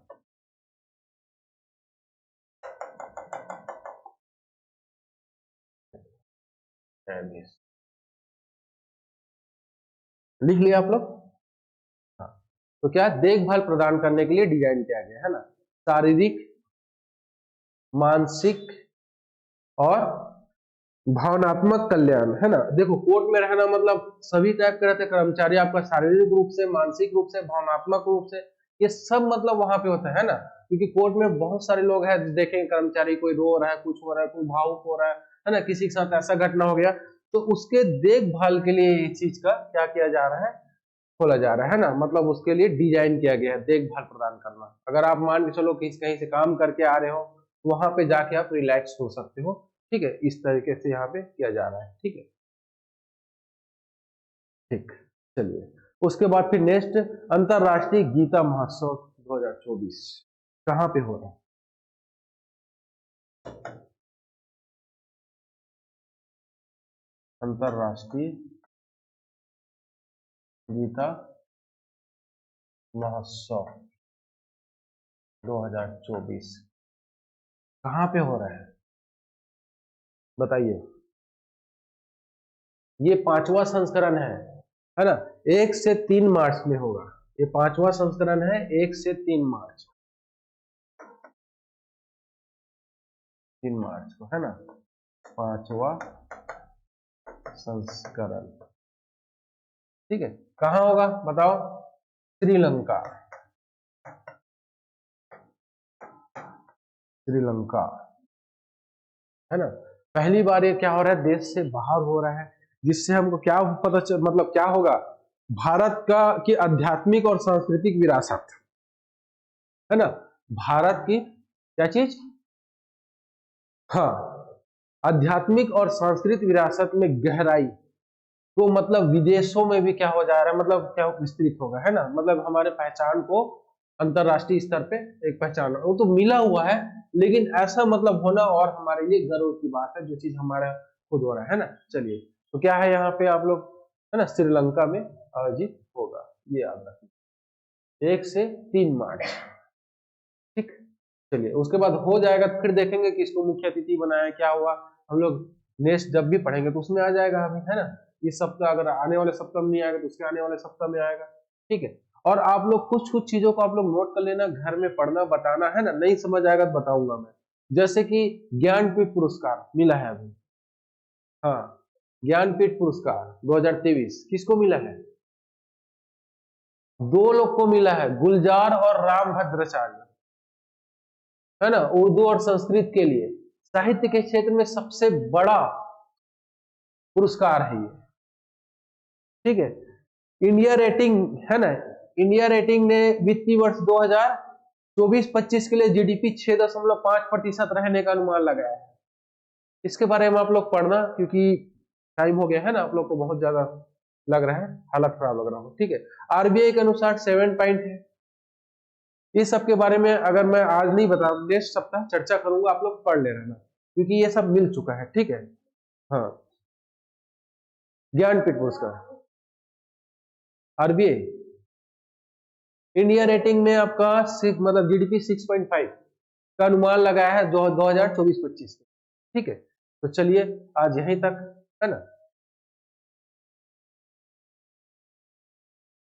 लिख लिया आप लोग, हाँ। तो क्या देखभाल प्रदान करने के लिए डिजाइन किया गया, है ना, शारीरिक, मानसिक और भावनात्मक कल्याण, है ना। देखो कोर्ट में रहना मतलब सभी टाइप के रहते कर्मचारी, आपका शारीरिक रूप से, मानसिक रूप से, भावनात्मक रूप से, ये सब मतलब वहां पे होता है ना, क्योंकि कोर्ट में बहुत सारे लोग हैं, देखेंगे कर्मचारी कोई रो रहा है, कुछ हो रहा है, कोई भावुक हो रहा है ना, किसी के साथ ऐसा घटना हो गया, तो उसके देखभाल के लिए इस चीज का क्या किया जा रहा है, खोला जा रहा है ना, मतलब उसके लिए डिजाइन किया गया है देखभाल प्रदान करना। अगर आप मान के चलो कि कहीं से काम करके आ रहे हो, वहां पे जाके आप रिलैक्स हो सकते हो, ठीक है, इस तरीके से यहाँ पे किया जा रहा है, ठीक है, ठीक। चलिए उसके बाद फिर नेक्स्ट, अंतरराष्ट्रीय गीता महोत्सव 2024 कहाँ पे हो रहा है, अंतरराष्ट्रीय गीता महोत्सव 2024 कहाँ पे हो रहा है बताइए। ये 5वां संस्करण है ना, 1 से 3 मार्च में होगा, ये 5वां संस्करण है, 1 से 3 मार्च, 3 मार्च को, है ना, 5वां संस्करण, ठीक है। कहाँ होगा बताओ, श्रीलंका, श्रीलंका, है ना। पहली बार ये क्या हो रहा है, देश से बाहर हो रहा है, जिससे हमको क्या पता चल, मतलब क्या होगा, भारत का की आध्यात्मिक और सांस्कृतिक विरासत, है ना, भारत की क्या चीज, हाँ, आध्यात्मिक और सांस्कृतिक विरासत में गहराई, तो मतलब विदेशों में भी क्या हो जा रहा है, मतलब क्या विस्तृत होगा, है ना, मतलब हमारे पहचान को अंतरराष्ट्रीय स्तर पे एक पहचान, वो तो मिला हुआ है, लेकिन ऐसा मतलब होना और हमारे लिए गर्व की बात है, जो चीज हमारा खुद हो रहा है ना। चलिए तो क्या है यहाँ पे आप लोग, है ना, श्रीलंका में आयोजित होगा, ये याद रखिए, 1 से 3 मार्च, ठीक। चलिए उसके बाद हो जाएगा, फिर देखेंगे कि इसको मुख्य अतिथि बनाया, क्या हुआ, हम लोग नेक्स्ट जब भी पढ़ेंगे तो उसमें आ जाएगा अभी, है ना। ये सप्ताह अगर आने वाले सप्ताह में नहीं आएगा तो उसके आने वाले सप्ताह में आएगा, ठीक है। और आप लोग कुछ कुछ चीजों को आप लोग नोट कर लेना, घर में पढ़ना, बताना, है ना, नहीं समझ आएगा तो बताऊंगा मैं। जैसे कि ज्ञानपीठ पुरस्कार मिला है अभी, हाँ, ज्ञानपीठ पुरस्कार 2023 किसको मिला है, 2 लोग को मिला है, गुलजार और रामभद्राचार्य, है ना, उर्दू और संस्कृत के लिए साहित्य के क्षेत्र में सबसे बड़ा पुरस्कार है ये, ठीक है। इंडिया रेटिंग, है ना, इंडिया रेटिंग ने वित्तीय वर्ष 2024-25 के लिए जीडीपी 6.5% रहने का अनुमान लगाया है। इसके बारे में आप लोग पढ़ना, क्योंकि टाइम हो गया है ना, आप लोग को बहुत ज्यादा लग रहा है, हालत खराब लग रहा हो, ठीक है। आरबीआई के अनुसार 7 पॉइंट है, इस सब के बारे में अगर मैं आज नहीं बता, नेक्स्ट सप्ताह चर्चा करूंगा, आप लोग पढ़ ले रहना, क्योंकि ये सब मिल चुका है, ठीक है। हाँ, ज्ञानपीठ पुरस्कार आरबीआई, इंडिया रेटिंग में आपका मतलब जीडीपी 6.5 का अनुमान लगाया है 2024-25 ठीक है। तो चलिए आज यहीं तक, है ना।